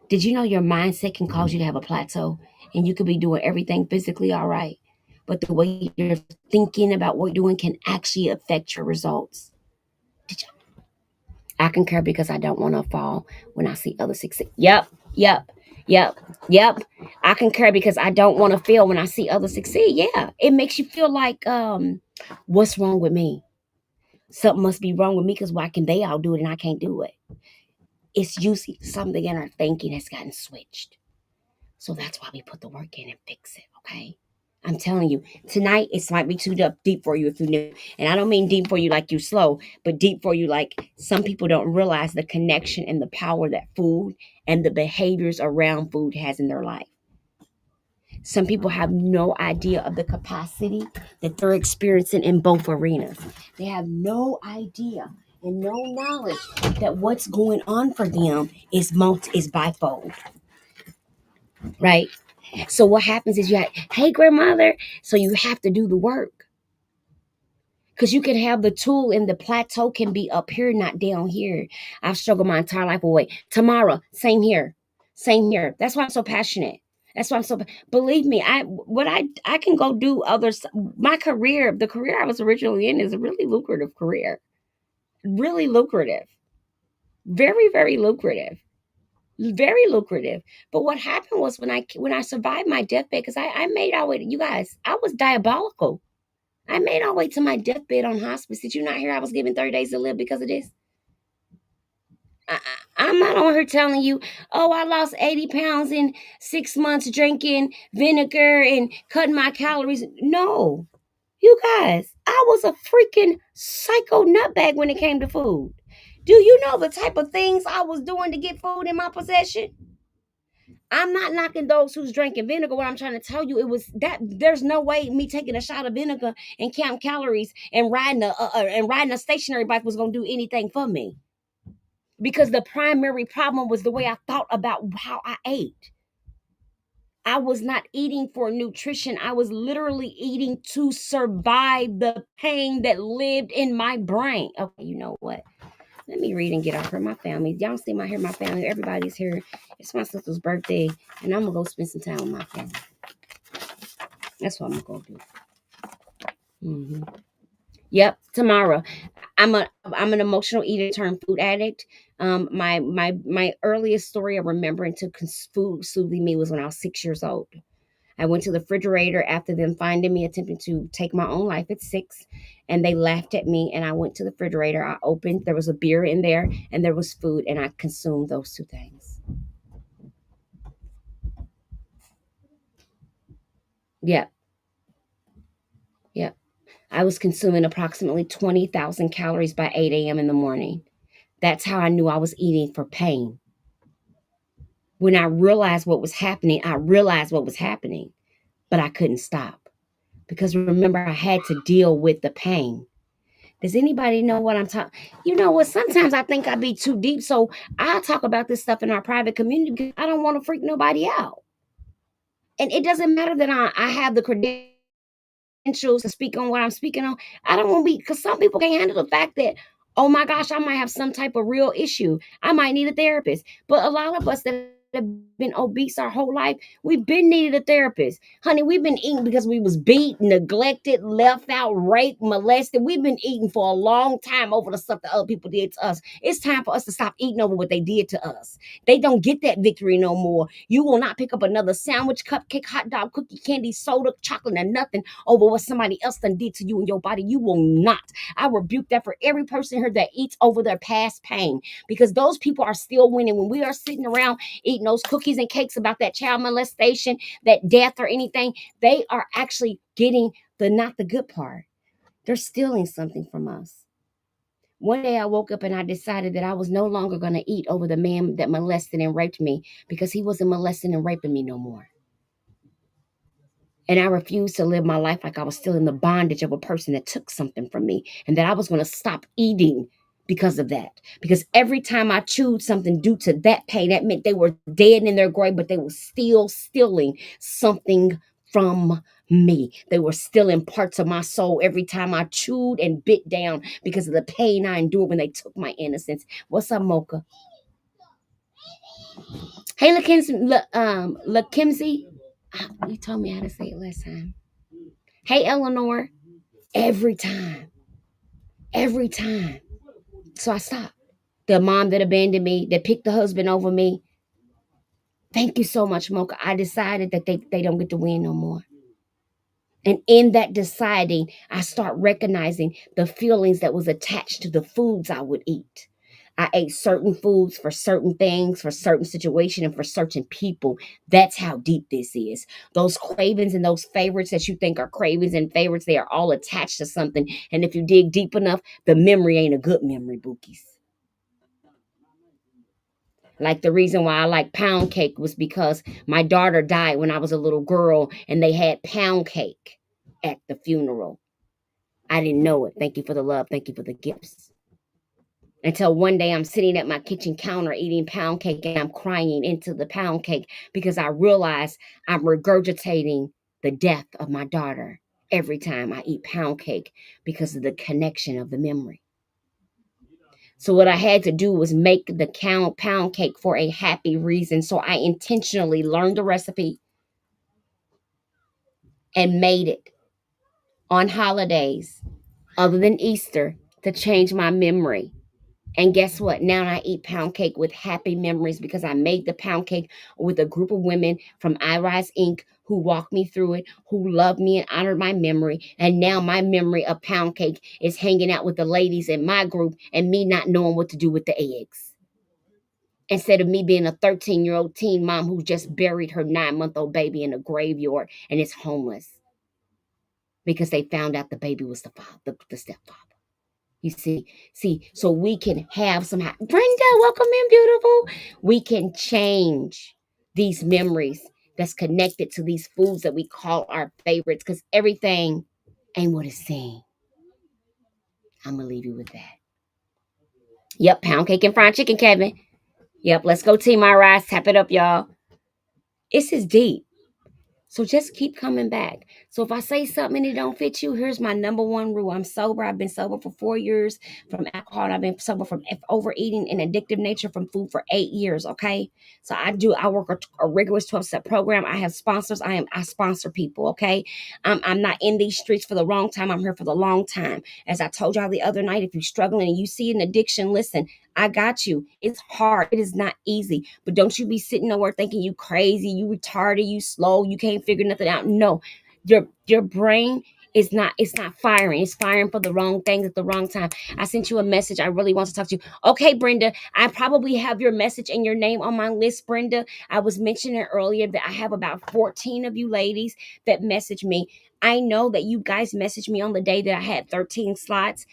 Did you know your mindset can cause you to have a plateau and you could be doing everything physically all right? But the way you're thinking about what you're doing can actually affect your results. Did you? I concur because I don't want to fall when I see others succeed. Yep, yep, yep. I concur because I don't want to fail when I see others succeed. Yeah, it makes you feel like, what's wrong with me? Something must be wrong with me because why can they all do it and I can't do it? It's usually something in our thinking has gotten switched. So that's why we put the work in and fix it, okay? I'm telling you, tonight it might be too deep for you if you knew. And I don't mean deep for you like you slow, but deep for you like some people don't realize the connection and the power that food and the behaviors around food has in their life. Some people have no idea of the capacity that they're experiencing in both arenas. They have no idea and no knowledge that what's going on for them is bifold, right? So what happens is hey grandmother, so you have to do the work. Because you can have the tool and the plateau can be up here, not down here. I've struggled my entire life away. Tamara, same here. Same here. That's why I'm so passionate. That's why I'm so believe me, I can go do others. My career, the career I was originally in is a really lucrative career. Really lucrative. Very, very lucrative. Very lucrative. But what happened was when I survived my deathbed, because I made our way to you guys, I was diabolical. I made our way to my deathbed on hospice. Did you not hear I was given 30 days to live because of this? I'm not on here telling you, oh, I lost 80 pounds in 6 months drinking vinegar and cutting my calories. No, you guys, I was a freaking psycho nutbag when it came to food. Do you know the type of things I was doing to get food in my possession? I'm not knocking those who's drinking vinegar. What I'm trying to tell you, it was that there's no way me taking a shot of vinegar and count calories and riding a stationary bike was gonna do anything for me, because the primary problem was the way I thought about how I ate. I was not eating for nutrition. I was literally eating to survive the pain that lived in my brain. Okay, you know what? Let me read and get off here. My family. Y'all see my hair, my family. Everybody's here. It's my sister's birthday, and I'm gonna go spend some time with my family. That's what I'm gonna do. Hmm. Yep, tomorrow. I'm an emotional eater turned food addict. My earliest story of remembering to food soothing me was when I was 6 years old. I went to the refrigerator after them finding me attempting to take my own life at 6, and they laughed at me. And I went to the refrigerator. I opened. There was a beer in there, and there was food, and I consumed those two things. Yep, yep. I was consuming approximately 20,000 calories by 8 a.m. in the morning. That's how I knew I was eating for pain. When I realized what was happening, I realized what was happening, but I couldn't stop because remember, I had to deal with the pain. Does anybody know what I'm talking? You know what? Sometimes I think I be too deep, so I talk about this stuff in our private community because I don't want to freak nobody out. And it doesn't matter that I have the credentials to speak on what I'm speaking on. I don't want to be, because some people can't handle the fact that, oh my gosh, I might have some type of real issue. I might need a therapist. But a lot of us that have been obese our whole life, we've been needed a therapist. Honey, we've been eating because we was beat, neglected, left out, raped, molested. We've been eating for a long time over the stuff that other people did to us. It's time for us to stop eating over what they did to us. They don't get that victory no more. You will not pick up another sandwich, cupcake, hot dog, cookie, candy, soda, chocolate, and nothing over what somebody else done did to you in your body. You will not. I rebuke that for every person here that eats over their past pain, because those people are still winning. When we are sitting around eating those cookies and cakes about that child molestation, that death or anything, they are actually getting the not the good part. They're stealing something from us. One day I woke up and I decided that I was no longer going to eat over the man that molested and raped me, because he wasn't molesting and raping me no more. And I refused to live my life like I was still in the bondage of a person that took something from me, and that I was going to stop eating because of that. Because every time I chewed something due to that pain, that meant they were dead in their grave, but they were still stealing something from me. They were stealing parts of my soul every time I chewed and bit down because of the pain I endured when they took my innocence. What's up, Mocha? Hey, LaKimsey. You told me how to say it last time. Hey, Eleanor. Every time. Every time. So I stopped. The mom that abandoned me, that picked the husband over me. Thank you so much, Mocha. I decided that they don't get to win no more. And in that deciding, I start recognizing the feelings that was attached to the foods I would eat. I ate certain foods for certain things, for certain situation, and for certain people. That's how deep this is. Those cravings and those favorites that you think are cravings and favorites, they are all attached to something. And if you dig deep enough, the memory ain't a good memory, Bookies. Like the reason why I like pound cake was because my daughter died when I was a little girl, and they had pound cake at the funeral. I didn't know it. Thank you for the love. Thank you for the gifts. Until one day I'm sitting at my kitchen counter eating pound cake, and I'm crying into the pound cake because I realize I'm regurgitating the death of my daughter every time I eat pound cake because of the connection of the memory. So what I had to do was make the pound cake for a happy reason. So I intentionally learned the recipe and made it on holidays other than Easter to change my memory. And guess what? Now I eat pound cake with happy memories because I made the pound cake with a group of women from I.R.I.S.E Inc. who walked me through it, who loved me and honored my memory. And now my memory of pound cake is hanging out with the ladies in my group and me not knowing what to do with the eggs. Instead of me being a 13-year-old teen mom who just buried her 9-month-old baby in a graveyard and is homeless because they found out the baby was the father, the stepfather. You see, so we can have some. Brenda, welcome in, beautiful. We can change these memories that's connected to these foods that we call our favorites, because everything ain't what it seems. I'm gonna leave you with that. Yep, pound cake and fried chicken, Kevin. Yep, let's go team I.R.I.S E. Tap it up, y'all. This is deep. So just keep coming back. So if I say something and it don't fit you, here's my number one rule. I'm sober. I've been sober for 4 years from alcohol. I've been sober from overeating and addictive nature from food for 8 years. Okay. So I work a rigorous 12-step program. I have sponsors. I sponsor people. Okay. I'm not in these streets for the wrong time. I'm here for the long time. As I told y'all the other night, if you're struggling and you see an addiction, listen, I got you. It's hard. It is not easy. But don't you be sitting nowhere thinking you crazy, you retarded, you slow, you can't figure nothing out. No. Your brain is not, it's not firing. It's firing for the wrong things at the wrong time. I sent you a message. I really want to talk to you. Okay, Brenda, I probably have your message and your name on my list, Brenda. I was mentioning earlier that I have about 14 of you ladies that message me. I know that you guys messaged me on the day that I had 13 slots.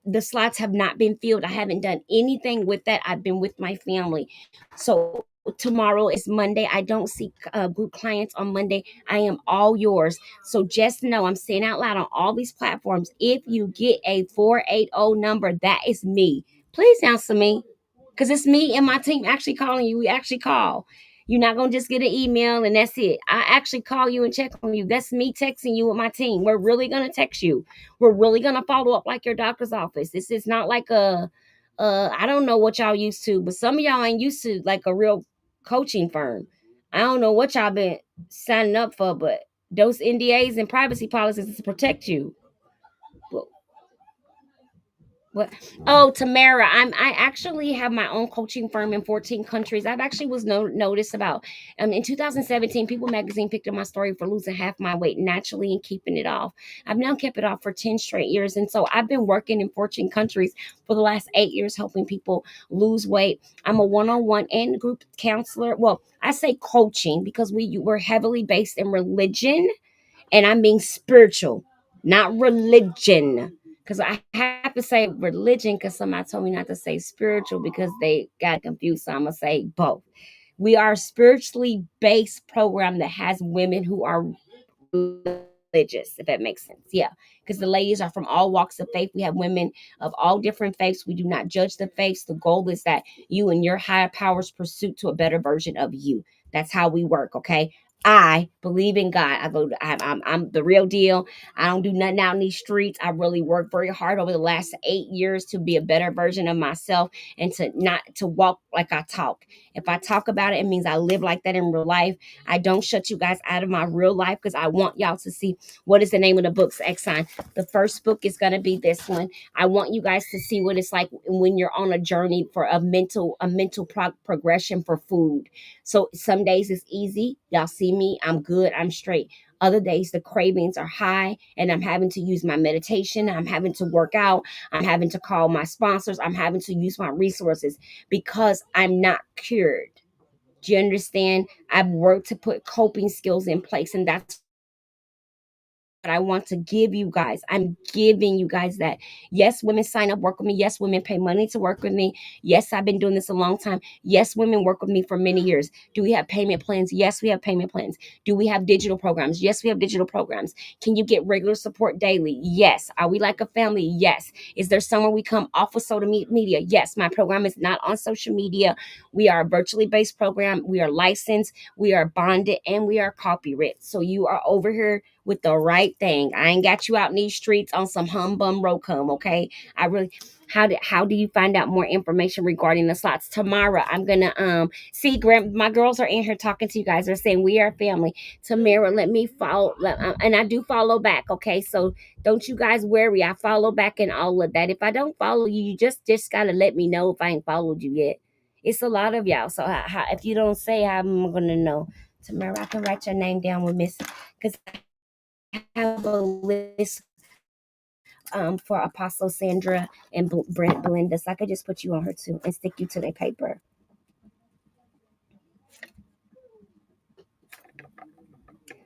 The slots have not been filled. I haven't done anything with that. I've been with my family. So tomorrow is Monday. I don't see group clients on Monday. I am all yours. So just know I'm saying out loud on all these platforms. If you get a 480 number, that is me. Please answer me, because it's me and my team actually calling you. We actually call. You're not gonna just get an email and that's it. I actually call you and check on you. That's me texting you with my team. We're really gonna text you. We're really gonna follow up like your doctor's office. This is not like a I don't know what y'all used to, but some of y'all ain't used to like a real coaching firm. I don't know what y'all been signing up for, but those NDAs and privacy policies is to protect you. What? Oh, Tamara, I actually have my own coaching firm in 14 countries. I've actually was noticed about in 2017, People Magazine picked up my story for losing half my weight naturally and keeping it off. I've now kept it off for 10 straight years, and so I've been working in 14 countries for the last 8 years, helping people lose weight. I'm a one-on-one and group counselor. Well, I say coaching because we're heavily based in religion, and I'm being spiritual, not religion. Because I have to say religion because somebody told me not to say spiritual because they got confused. So I'm going to say both. We are a spiritually based program that has women who are religious, if that makes sense. Yeah, because the ladies are from all walks of faith. We have women of all different faiths. We do not judge the faiths. The goal is that you and your higher powers pursuit to a better version of you. That's how we work. Okay. I believe in God. I'm the real deal. I don't do nothing out in these streets. I really worked very hard over the last 8 years to be a better version of myself and to not to walk like I talk. If I talk about it, it means I live like that in real life. I don't shut you guys out of my real life because I want y'all to see what is the name of the books. Exxon. The first book is going to be this one. I want you guys to see what it's like when you're on a journey for a mental progression for food. So some days it's easy. Y'all see me. I'm good. I'm straight. Other days the cravings are high and I'm having to use my meditation. I'm having to work out. I'm having to call my sponsors. I'm having to use my resources because I'm not cured. Do you understand? I've worked to put coping skills in place, and that's I want to give you guys. I'm giving you guys that. Yes, women sign up, work with me. Yes, women pay money to work with me. Yes, I've been doing this a long time. Yes, women work with me for many years. Do we have payment plans? Yes, we have payment plans. Do we have digital programs? Yes, we have digital programs. Can you get regular support daily? Yes. Are we like a family? Yes. Is there somewhere we come off of social media? Yes. My program is not on social media. We are a virtually based program. We are licensed, we are bonded, and we are copyrighted. So you are over here with the right thing. I ain't got you out in these streets on some humbum rocum, okay? I really how do you find out more information regarding the slots? Tomorrow I'm gonna see my girls are in here talking to you guys. They're saying we are family. Tamara, let me follow and I do follow back, okay? So don't you guys worry. I follow back and all of that. If I don't follow you, you just gotta let me know if I ain't followed you yet. It's a lot of y'all. So if you don't say, how am I gonna know? Tamara, I can write your name down with Miss because have a list for Apostle Sandra and Brent Belinda. So I could just put you on her too and stick you to their paper.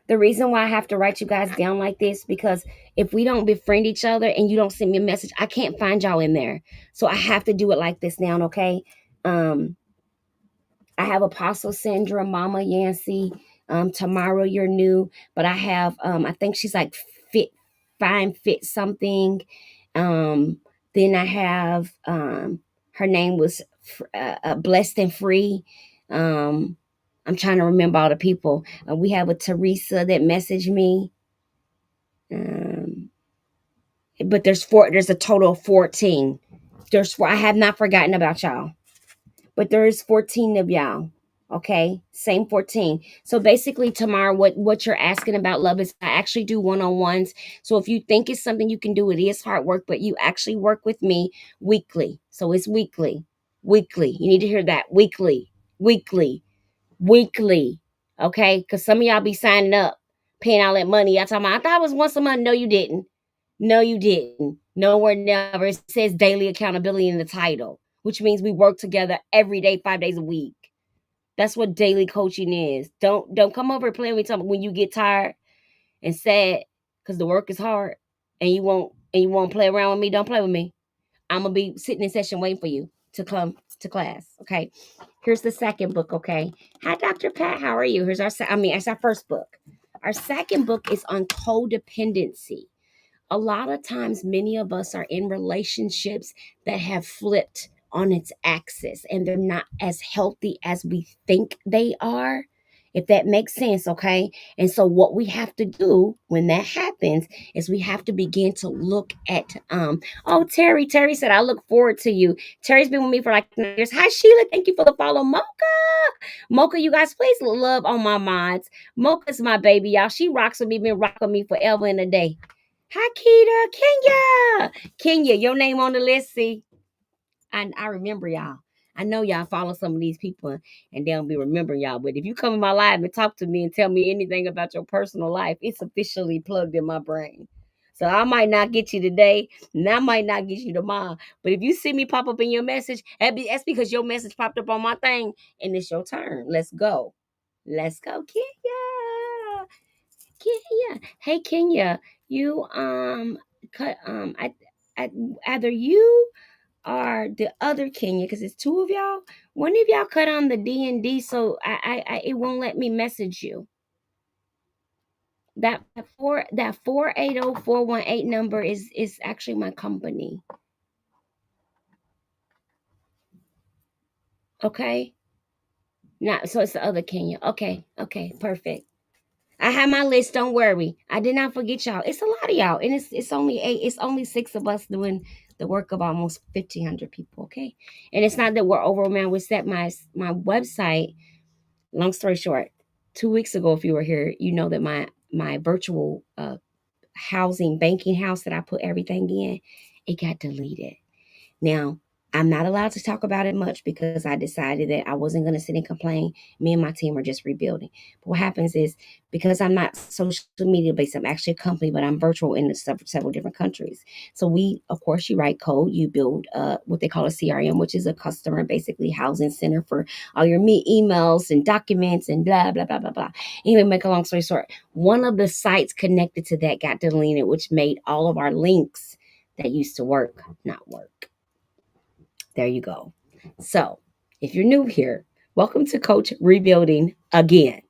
The reason why I have to write you guys down like this because if we don't befriend each other and you don't send me a message, I can't find y'all in there. So I have to do it like this now, okay? Um, I have Apostle Sandra, Mama Yancey, Tomorrow You're New, but I have I think she's like fit, fine fit something. Um, then I have her name was Blessed and Free. Um, I'm trying to remember all the people. We have a Teresa that messaged me. Um, but there's four. There's a total of 14. There's four. I have not forgotten about y'all, but there is 14 of y'all. Okay, same 14. So basically, tomorrow, what you're asking about love is I actually do one-on-ones. So if you think it's something you can do, it is hard work, but you actually work with me weekly. So it's weekly, weekly. You need to hear that weekly, weekly, weekly. Okay, because some of y'all be signing up, paying all that money. Y'all talking about, I thought it was once a month. No, you didn't. No, you didn't. Nowhere never. It says daily accountability in the title, which means we work together every day, 5 days a week. That's what daily coaching is. Don't come over and play with me talking when you get tired and sad because the work is hard and you won't play around with me. Don't play with me. I'm gonna be sitting in session waiting for you to come to class. Okay. Here's the second book. Okay. Hi, Dr. Pat. How are you? Here's our. It's our first book. Our second book is on codependency. A lot of times many of us are in relationships that have flipped on its axis and they're not as healthy as we think they are, if that makes sense. Okay, and so what we have to do when that happens is we have to begin to look at oh, Terry said I look forward to you. Terry's been with me for like 9 years. Hi, Sheila, thank you for the follow. Mocha, you guys, please love on my mods. Mocha's my baby, y'all. She rocks with me, been rocking with me forever and a day. Hi, Keita. Kenya, your name on the list. See, I remember y'all. I know y'all follow some of these people and they don't be remembering y'all. But if you come in my live and talk to me and tell me anything about your personal life, it's officially plugged in my brain. So I might not get you today, and I might not get you tomorrow. But if you see me pop up in your message, that's because your message popped up on my thing and it's your turn. Let's go. Let's go, Kenya. Kenya. Hey Kenya, you cut I either you or the other Kenya, because it's two of y'all. One of y'all cut on the D&D, so I it won't let me message you. That 480-418 number is actually my company. Okay. Not so it's the other Kenya. Okay, perfect. I have my list. Don't worry. I did not forget y'all. It's a lot of y'all, and it's only eight. It's only six of us doing the work of almost 1,500 people. Okay, and it's not that we're overwhelmed. We set my website. Long story short, 2 weeks ago, if you were here, you know that my virtual housing banking house that I put everything in, it got deleted. Now, I'm not allowed to talk about it much because I decided that I wasn't going to sit and complain. Me and my team are just rebuilding. But what happens is because I'm not social media based, I'm actually a company, but I'm virtual in several different countries. So we, of course, you write code, you build what they call a CRM, which is a customer basically housing center for all your emails and documents and blah, blah, blah, blah, blah. Anyway, make a long story short, one of the sites connected to that got deleted, which made all of our links that used to work not work. There you go. So, if you're new here, welcome to Coach Rebuilding Again.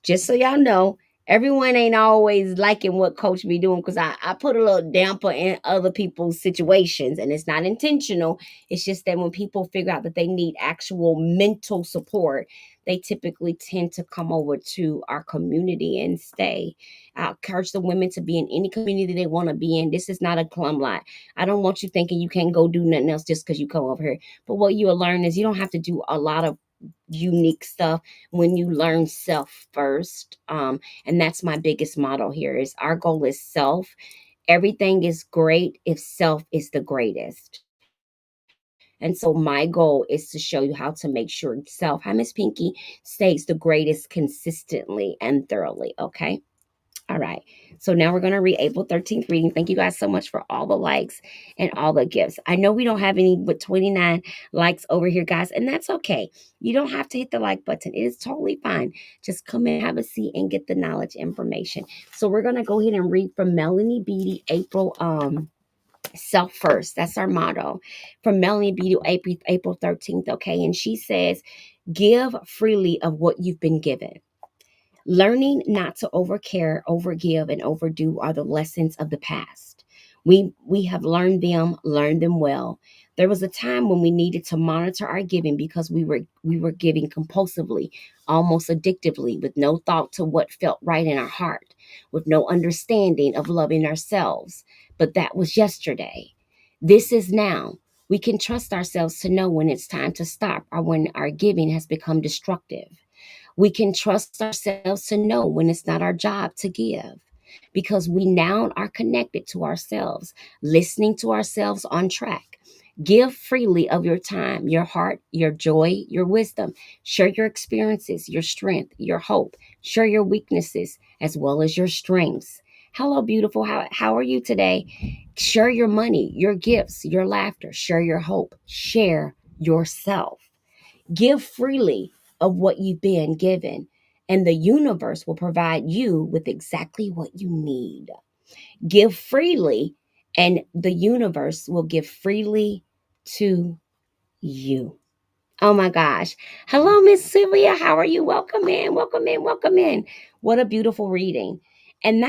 Just so y'all know, everyone ain't always liking what Coach be doing because I put a little damper in other people's situations and it's not intentional. It's just that when people figure out that they need actual mental support, they typically tend to come over to our community and stay. I encourage the women to be in any community they want to be in. This is not a plum lot. I don't want you thinking you can't go do nothing else just because you come over here. But what you will learn is you don't have to do a lot of unique stuff when you learn self first. And that's my biggest motto here is our goal is self. Everything is great if self is the greatest. And so my goal is to show you how to make sure self, hi Miss Pinky, stays the greatest consistently and thoroughly. Okay. All right. So now we're going to read April 13th reading. Thank you guys so much for all the likes and all the gifts. I know we don't have any but 29 likes over here, guys, and that's okay. You don't have to hit the like button. It is totally fine. Just come in, have a seat, and get the knowledge information. So we're going to go ahead and read from Melanie Beatty, April self first. That's our motto from Melanie Beatty, April 13th. Okay. And she says, Give freely of what you've been given. Learning not to overcare, overgive, and overdo are the lessons of the past. We have learned them well. There was a time when we needed to monitor our giving because we were giving compulsively, almost addictively, with no thought to what felt right in our heart, with no understanding of loving ourselves. But that was yesterday. This is now. We can trust ourselves to know when it's time to stop or when our giving has become destructive. We can trust ourselves to know when it's not our job to give because we now are connected to ourselves, listening to ourselves on track. Give freely of your time, your heart, your joy, your wisdom. Share your experiences, your strength, your hope. Share your weaknesses as well as your strengths. Hello, beautiful. How are you today? Share your money, your gifts, your laughter. Share your hope. Share yourself. Give freely of what you've been given, and the universe will provide you with exactly what you need. Give freely, and the universe will give freely to you. Oh my gosh. Hello, Miss Sylvia. How are you? Welcome in. Welcome in. Welcome in. What a beautiful reading. And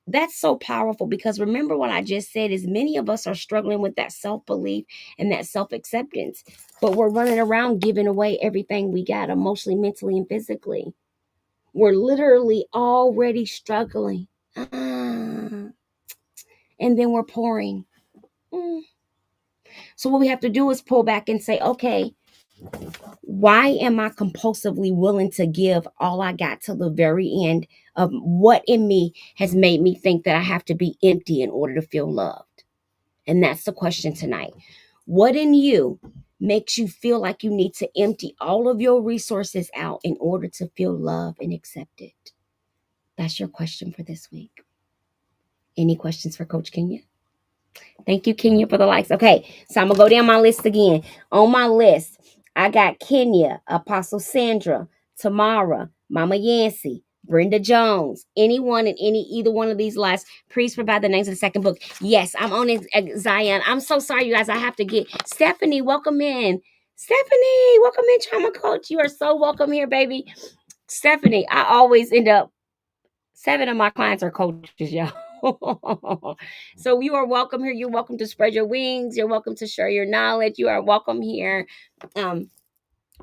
that's so powerful because remember what I just said is many of us are struggling with that self-belief and that self-acceptance, but we're running around giving away everything we got emotionally, mentally, and physically. We're literally already struggling. And then we're pouring. Mm. So what we have to do is pull back and say, okay, why am I compulsively willing to give all I got till the very end of what in me has made me think that I have to be empty in order to feel loved? And that's the question tonight. What in you makes you feel like you need to empty all of your resources out in order to feel loved and accepted? That's your question for this week. Any questions for Coach Kenya? Thank you, Kenya, for the likes. Okay, so I'm gonna go down my list again. On my list, I got Kenya, Apostle Sandra, Tamara, Mama Yancey, Brenda Jones. Anyone in either one of these lists, please provide the names of the second book. Yes, I'm on it, Zion. I'm so sorry, you guys. I have to get Stephanie. Welcome in, Stephanie. Welcome in, Trauma Coach. You are so welcome here, baby. Stephanie, I always end up 7 of my clients are coaches, y'all. So you are welcome here. You're welcome to spread your wings. You're welcome to share your knowledge. You are welcome here. Um,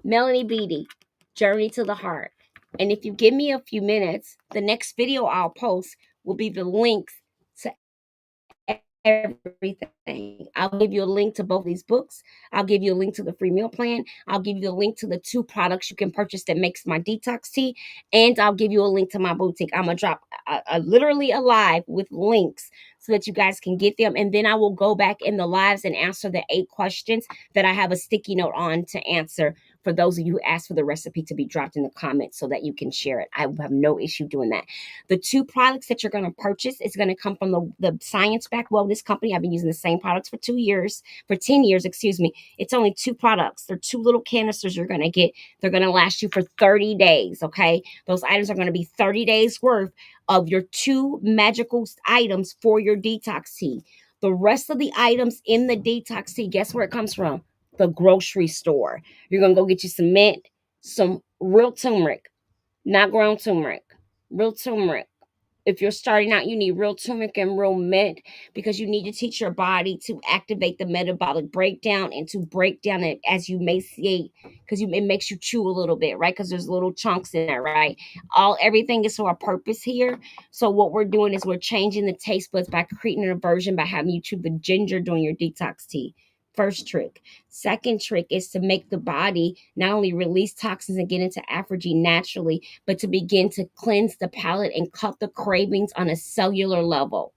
Melanie Beatty, Journey to the Heart. And if you give me a few minutes, the next video I'll post will be the links to everything. I'll give you a link to both these books. I'll give you a link to the free meal plan. I'll give you a link to the 2 products you can purchase that makes my detox tea. And I'll give you a link to my boutique. I'm going to drop literally a live with links so that you guys can get them. And then I will go back in the lives and answer the 8 questions that I have a sticky note on to answer for those of you who asked for the recipe to be dropped in the comments so that you can share it. I have no issue doing that. The 2 products that you're going to purchase is going to come from the science-backed wellness company. I've been using the same products for 10 years, excuse me. It's only 2 products. They're 2 little canisters you're going to get. They're going to last you for 30 days, okay? Those items are going to be 30 days worth of your 2 magical items for your detox tea. The rest of the items in the detox tea, guess where it comes from? The grocery store. You're going to go get you some mint, some real turmeric, not ground turmeric, real turmeric. If you're starting out, you need real turmeric and real mint because you need to teach your body to activate the metabolic breakdown and to break down it as you emaciate because it makes you chew a little bit, right? Because there's little chunks in there, right? Everything is for a purpose here. So what we're doing is we're changing the taste buds by creating an aversion by having you chew the ginger during your detox tea. First trick. Second trick is to make the body not only release toxins and get into apogee naturally, but to begin to cleanse the palate and cut the cravings on a cellular level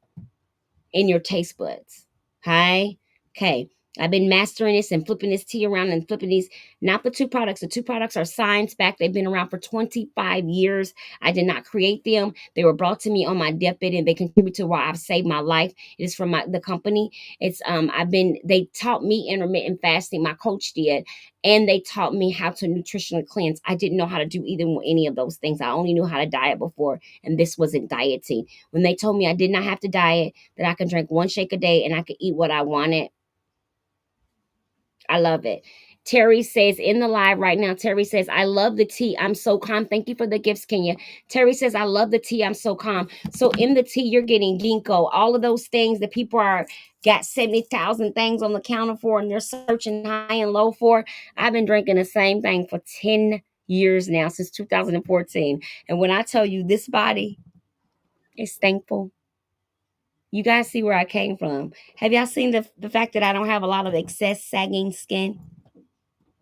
in your taste buds. Hi. Okay. I've been mastering this and flipping this tea around and flipping these, not the 2 products. The 2 products are science backed. They've been around for 25 years. I did not create them. They were brought to me on my deathbed and they contribute to why I've saved my life. It is from the company. They taught me intermittent fasting. My coach did. And they taught me how to nutritionally cleanse. I didn't know how to do any of those things. I only knew how to diet before. And this wasn't dieting. When they told me I did not have to diet, that I could drink 1 shake a day and I could eat what I wanted, I love it. Terry says in the live right now, Terry says, I love the tea. I'm so calm. Thank you for the gifts, Kenya. Terry says, I love the tea. I'm so calm. So in the tea, you're getting ginkgo, all of those things that people are got 70,000 things on the counter for and they're searching high and low for. I've been drinking the same thing for 10 years now, since 2014. And when I tell you this body is thankful, you guys see where I came from. Have y'all seen the fact that I don't have a lot of excess sagging skin?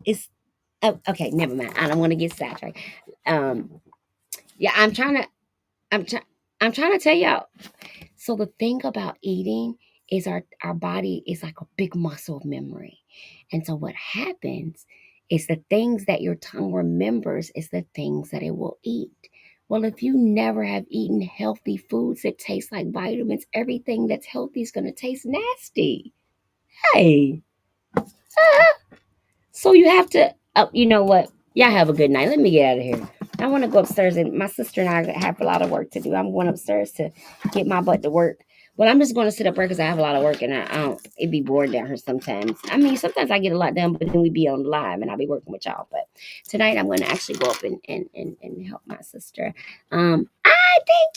It's oh, okay, never mind. I don't want to get sidetracked. Um, yeah, I'm trying, I'm trying to tell y'all. So the thing about eating is our body is like a big muscle of memory, and so what happens is the things that your tongue remembers is the things that it will eat. Well, if you never have eaten healthy foods that taste like vitamins, everything that's healthy is going to taste nasty. Hey, so you have to, oh, you know what? Y'all have a good night. Let me get out of here. I want to go upstairs, and my sister and I have a lot of work to do. I'm going upstairs to get my butt to work. Well, I'm just going to sit up there because I have a lot of work, and I don't, it'd be bored down here sometimes. I mean, sometimes I get a lot done, but then we be on live, and I'll be working with y'all. But tonight, I'm going to actually go up and help my sister. Thank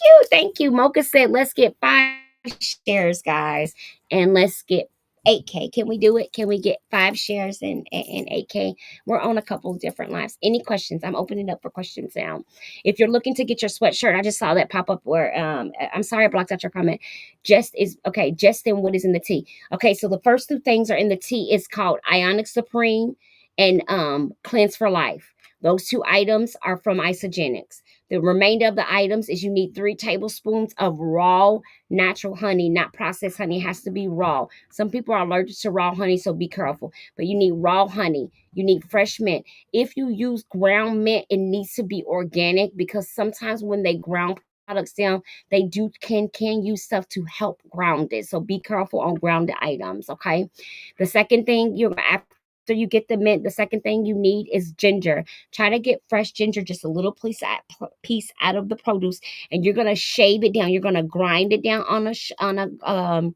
you. Thank you. Mocha said, let's get 5 shares, guys, and let's get 8K. Can we do it? Can we get 5 shares and 8K? We're on a couple of different lives. Any questions? I'm opening up for questions now. If you're looking to get your sweatshirt, I just saw that pop up where I'm sorry I blocked out your comment. Just is okay, just in what is in the tea. Okay, so the first 2 things are in the tea is called Ionic Supreme and Cleanse for Life. Those 2 items are from Isogenics. The remainder of the items is you need 3 tablespoons of raw natural honey, not processed honey. It has to be raw. Some people are allergic to raw honey, so be careful. But you need raw honey. You need fresh mint. If you use ground mint, it needs to be organic because sometimes when they ground products down, they do can use stuff to help ground it. So be careful on grounded items, okay? The second thing you're after you get the mint, the second thing you need is ginger. Try to get fresh ginger, just a little piece out of the produce, and you're gonna shave it down. You're gonna grind it down on a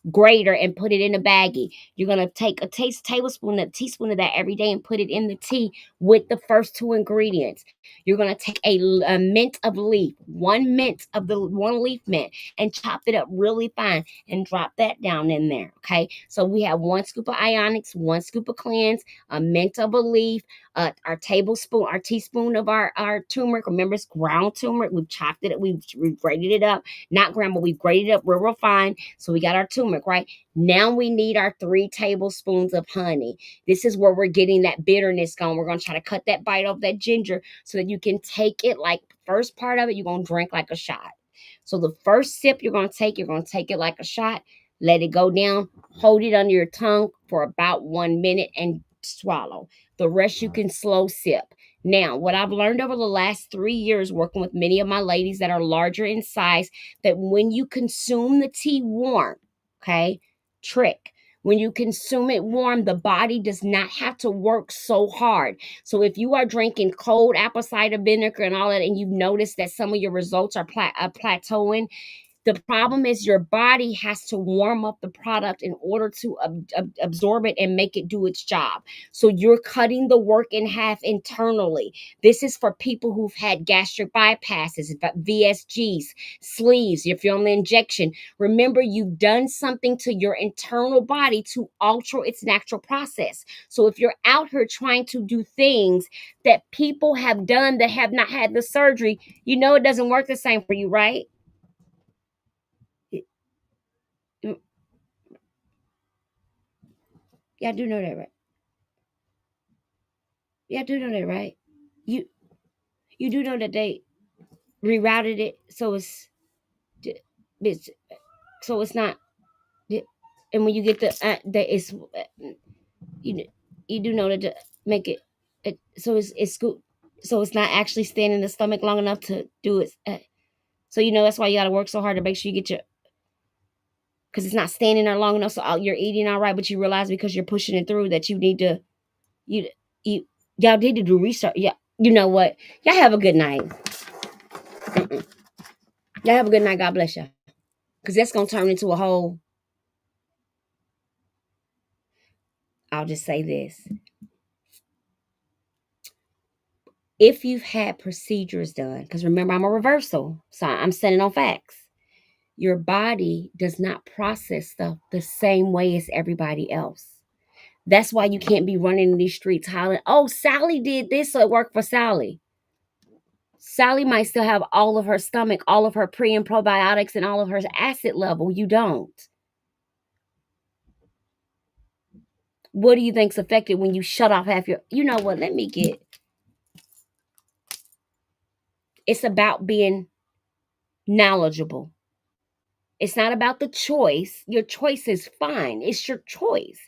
grater and put it in a baggie. You're gonna take a teaspoon of that every day and put it in the tea with the first 2 ingredients. You're gonna take a mint of leaf, 1 mint of the 1 leaf mint, and chop it up really fine and drop that down in there. Okay, so we have 1 scoop of ionics, 1 scoop of cleanse, a mint of a leaf, our teaspoon of our turmeric. Remember, it's ground turmeric. We've chopped it, we've grated it up, not ground, but we've grated it up real fine. So we got our turmeric, right? Now we need our 3 tablespoons of honey. This is where we're getting that bitterness going. We're going to try to cut that bite off that ginger so that you can take it like first part of it, you're going to drink like a shot. So the first sip you're going to take it like a shot, let it go down, hold it under your tongue for about 1 minute and swallow. The rest you can slow sip. Now, what I've learned over the last 3 years working with many of my ladies that are larger in size, that when you consume the tea warm, okay, trick. When you consume it warm, the body does not have to work so hard. So if you are drinking cold apple cider vinegar and all that, and you've noticed that some of your results are plateauing, the problem is your body has to warm up the product in order to absorb it and make it do its job. So you're cutting the work in half internally. This is for people who've had gastric bypasses, VSGs, sleeves, if you're on the injection. Remember, you've done something to your internal body to alter its natural process. So if you're out here trying to do things that people have done that have not had the surgery, you know it doesn't work the same for you, right? Yeah, I do know that, right? Yeah, I do know that, right? You you do know that they rerouted it so it's so it's not. And when you get that it's you you do know that to make it so it's scoop, so it's not actually staying in the stomach long enough to do it. So you know that's why you got to work so hard to make sure you get your, because it's not staying in there long enough. So you're eating all right, but you realize because you're pushing it through that you need to you you y'all need to do research. Yeah, you know what? Y'all have a good night. Mm-mm. Y'all have a good night. God bless you. Because that's going to turn into a whole, I'll just say this. If you've had procedures done, because remember, I'm a reversal, so I'm standing on facts. Your body does not process stuff the same way as everybody else. That's why you can't be running in these streets hollering, oh, Sally did this, so it worked for Sally. Sally might still have all of her stomach, all of her pre and probiotics, and all of her acid level. You don't. What do you think's affected when you shut off half your? You know what? Let me get. It's about being knowledgeable. It's not about the choice. Your choice is fine. It's your choice.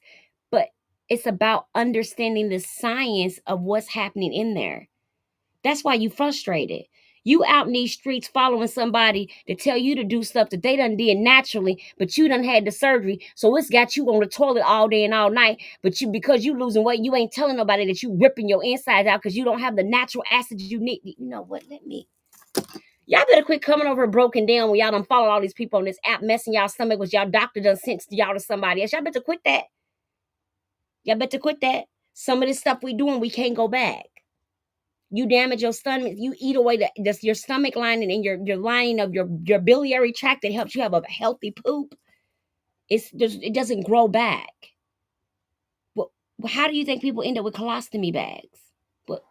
But it's about understanding the science of what's happening in there. That's why you frustrated. You out in these streets following somebody to tell you to do stuff that they done did naturally, but you done had the surgery, so it's got you on the toilet all day and all night. But you, because you losing weight, you ain't telling nobody that you ripping your insides out because you don't have the natural acids you need. You know what? Let me. Y'all better quit coming over broken down when y'all done follow all these people on this app messing y'all stomach with y'all doctor done sent y'all to somebody else. Y'all better quit that. Y'all better quit that. Some of this stuff we doing, we can't go back. You damage your stomach, you eat away your stomach lining and your lining of your biliary tract that helps you have a healthy poop. It doesn't grow back. Well, how do you think people end up with colostomy bags? Well,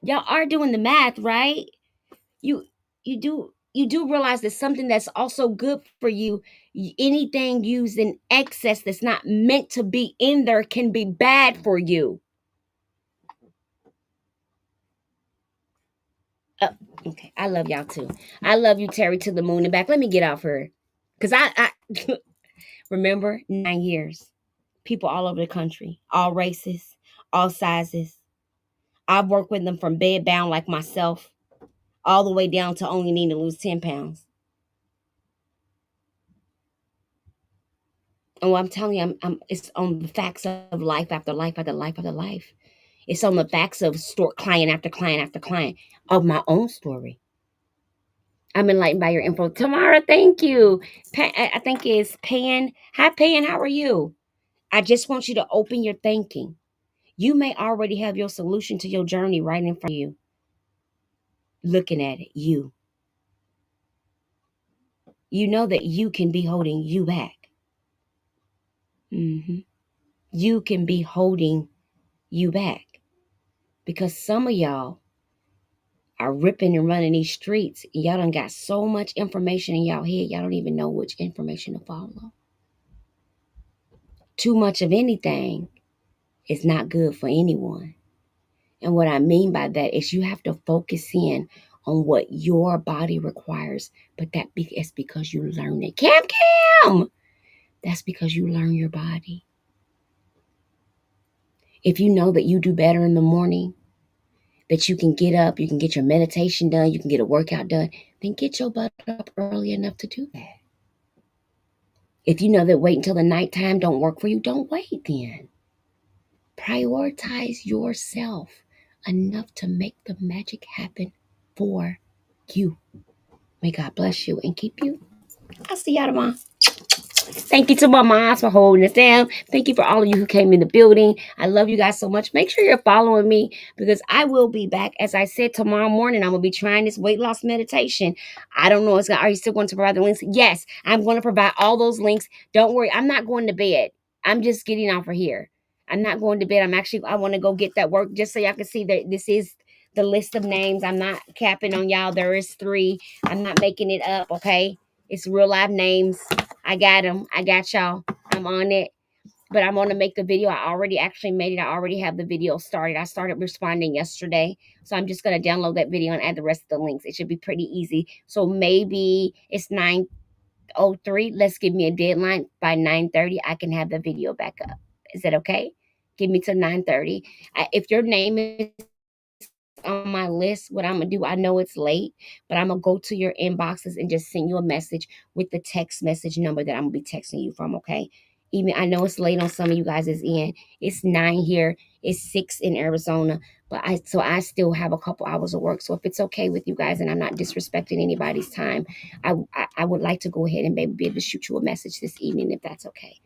y'all are doing the math, right? You you do realize that something that's also good for you, anything used in excess that's not meant to be in there can be bad for you. Uh, okay, I love y'all too. I love you, Terry, to the moon and back. Let me get off her, cause I remember 9 years, people all over the country, all races, all sizes. I've worked with them from bed bound like myself, all the way down to only needing to lose 10 pounds. And what I'm telling you, it's on the facts of life after life after life after life. It's on the facts of client after client after client of my own story. I'm enlightened by your info. Tamara, thank you. I think it's Pan. Hi, Pan. How are you? I just want you to open your thinking. You may already have your solution to your journey right in front of you. Looking at it, you know that you can be holding you back. Hmm. You can be holding you back because some of y'all are ripping and running these streets. Y'all done got so much information in y'all head, y'all don't even know which information to follow. Too much of anything is not good for anyone. And what I mean by that is you have to focus in on what your body requires, but it's because you learn it. Cam! That's because you learn your body. If you know that you do better in the morning, that you can get up, you can get your meditation done, you can get a workout done, then get your butt up early enough to do that. If you know that wait until the nighttime don't work for you, don't wait then. Prioritize yourself enough to make the magic happen for you. May God bless you and keep you. I'll see y'all tomorrow. Thank you to my moms for holding us down. Thank you for all of you who came in the building. I love you guys so much. Make sure you're following me because I will be back. As I said, tomorrow morning, I'm going to be trying this weight loss meditation. I don't know. Are you still going to provide the links? Yes, I'm going to provide all those links. Don't worry. I'm not going to bed. I'm just getting off of here. I'm not going to bed. I want to go get that work just so y'all can see that this is the list of names. I'm not capping on y'all. There is 3. I'm not making it up, okay? It's real live names. I got them. I got y'all. I'm on it. But I'm going to make the video. I already actually made it. I already have the video started. I started responding yesterday. So I'm just going to download that video and add the rest of the links. It should be pretty easy. So maybe it's 9:03. Let's give me a deadline. By 9:30, I can have the video back up. Is that okay? Give me till 9:30. If your name is on my list, what I'm gonna do, I know it's late, but I'm gonna go to your inboxes and just send you a message with the text message number that I'm gonna be texting you from, okay? Even I know it's late on some of you guys is in. It's 9 here, it's 6 in Arizona, but I still have a couple hours of work. So if it's okay with you guys and I'm not disrespecting anybody's time, I would like to go ahead and maybe be able to shoot you a message this evening if that's okay.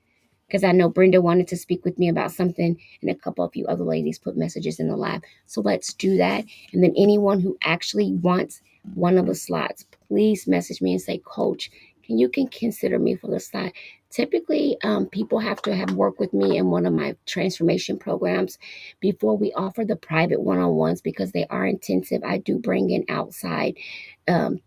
because I know Brenda wanted to speak with me about something, and a couple of you other ladies put messages in the live. So let's do that. And then anyone who actually wants one of the slots, please message me and say, Coach, can consider me for the slot. Typically, people have to have worked with me in one of my transformation programs before we offer the private one-on-ones, because they are intensive. I do bring in outside um,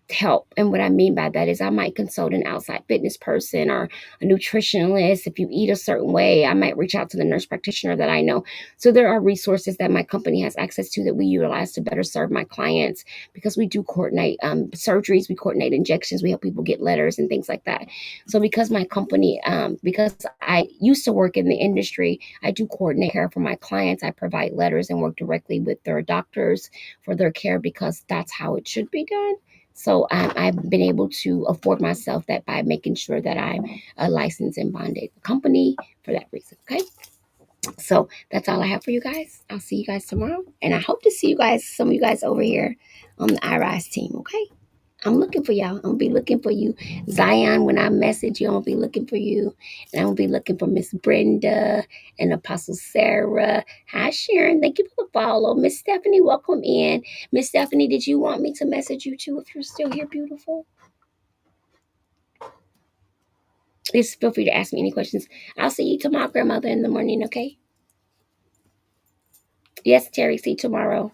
help. And what I mean by that is I might consult an outside fitness person or a nutritionist. If you eat a certain way, I might reach out to the nurse practitioner that I know. So there are resources that my company has access to that we utilize to better serve my clients, because we do coordinate surgeries, we coordinate injections, we help people get letters and things like that. So because my company, because I used to work in the industry, I do coordinate care for my clients. I provide letters and work directly with their doctors for their care, because that's how it should be done. So I've been able to afford myself that by making sure that I'm a licensed and bonded company for that reason. Okay. So that's all I have for you guys. I'll see you guys tomorrow. And I hope to see you guys, some of you guys over here on the I.R.I.S.E team. Okay. I'm looking for y'all. I'm gonna be looking for you. Zion, when I message you, I'm gonna be looking for you. And I'm gonna be looking for Miss Brenda and Apostle Sarah. Hi, Sharon. Thank you for the follow. Miss Stephanie, welcome in. Miss Stephanie, did you want me to message you too if you're still here, beautiful? Please feel free to ask me any questions. I'll see you tomorrow, grandmother, in the morning, okay? Yes, Terry, see you tomorrow.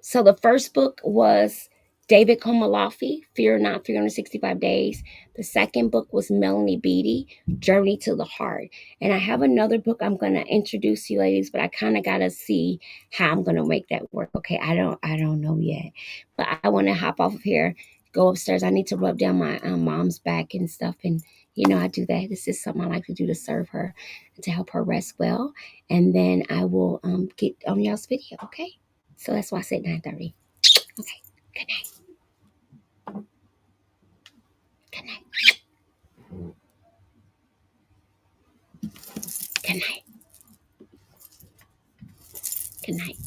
So the first book was David Komalafi, Fear Not, 365 Days. The second book was Melanie Beattie, Journey to the Heart. And I have another book I'm going to introduce you ladies, but I kind of got to see how I'm going to make that work. Okay, I don't know yet. But I want to hop off of here, go upstairs. I need to rub down my mom's back and stuff, and I do that. This is something I like to do to serve her, to help her rest well. And then I will get on y'all's video, okay? So that's why I said 9:30. Okay. Good night. Good night. Good night. Good night.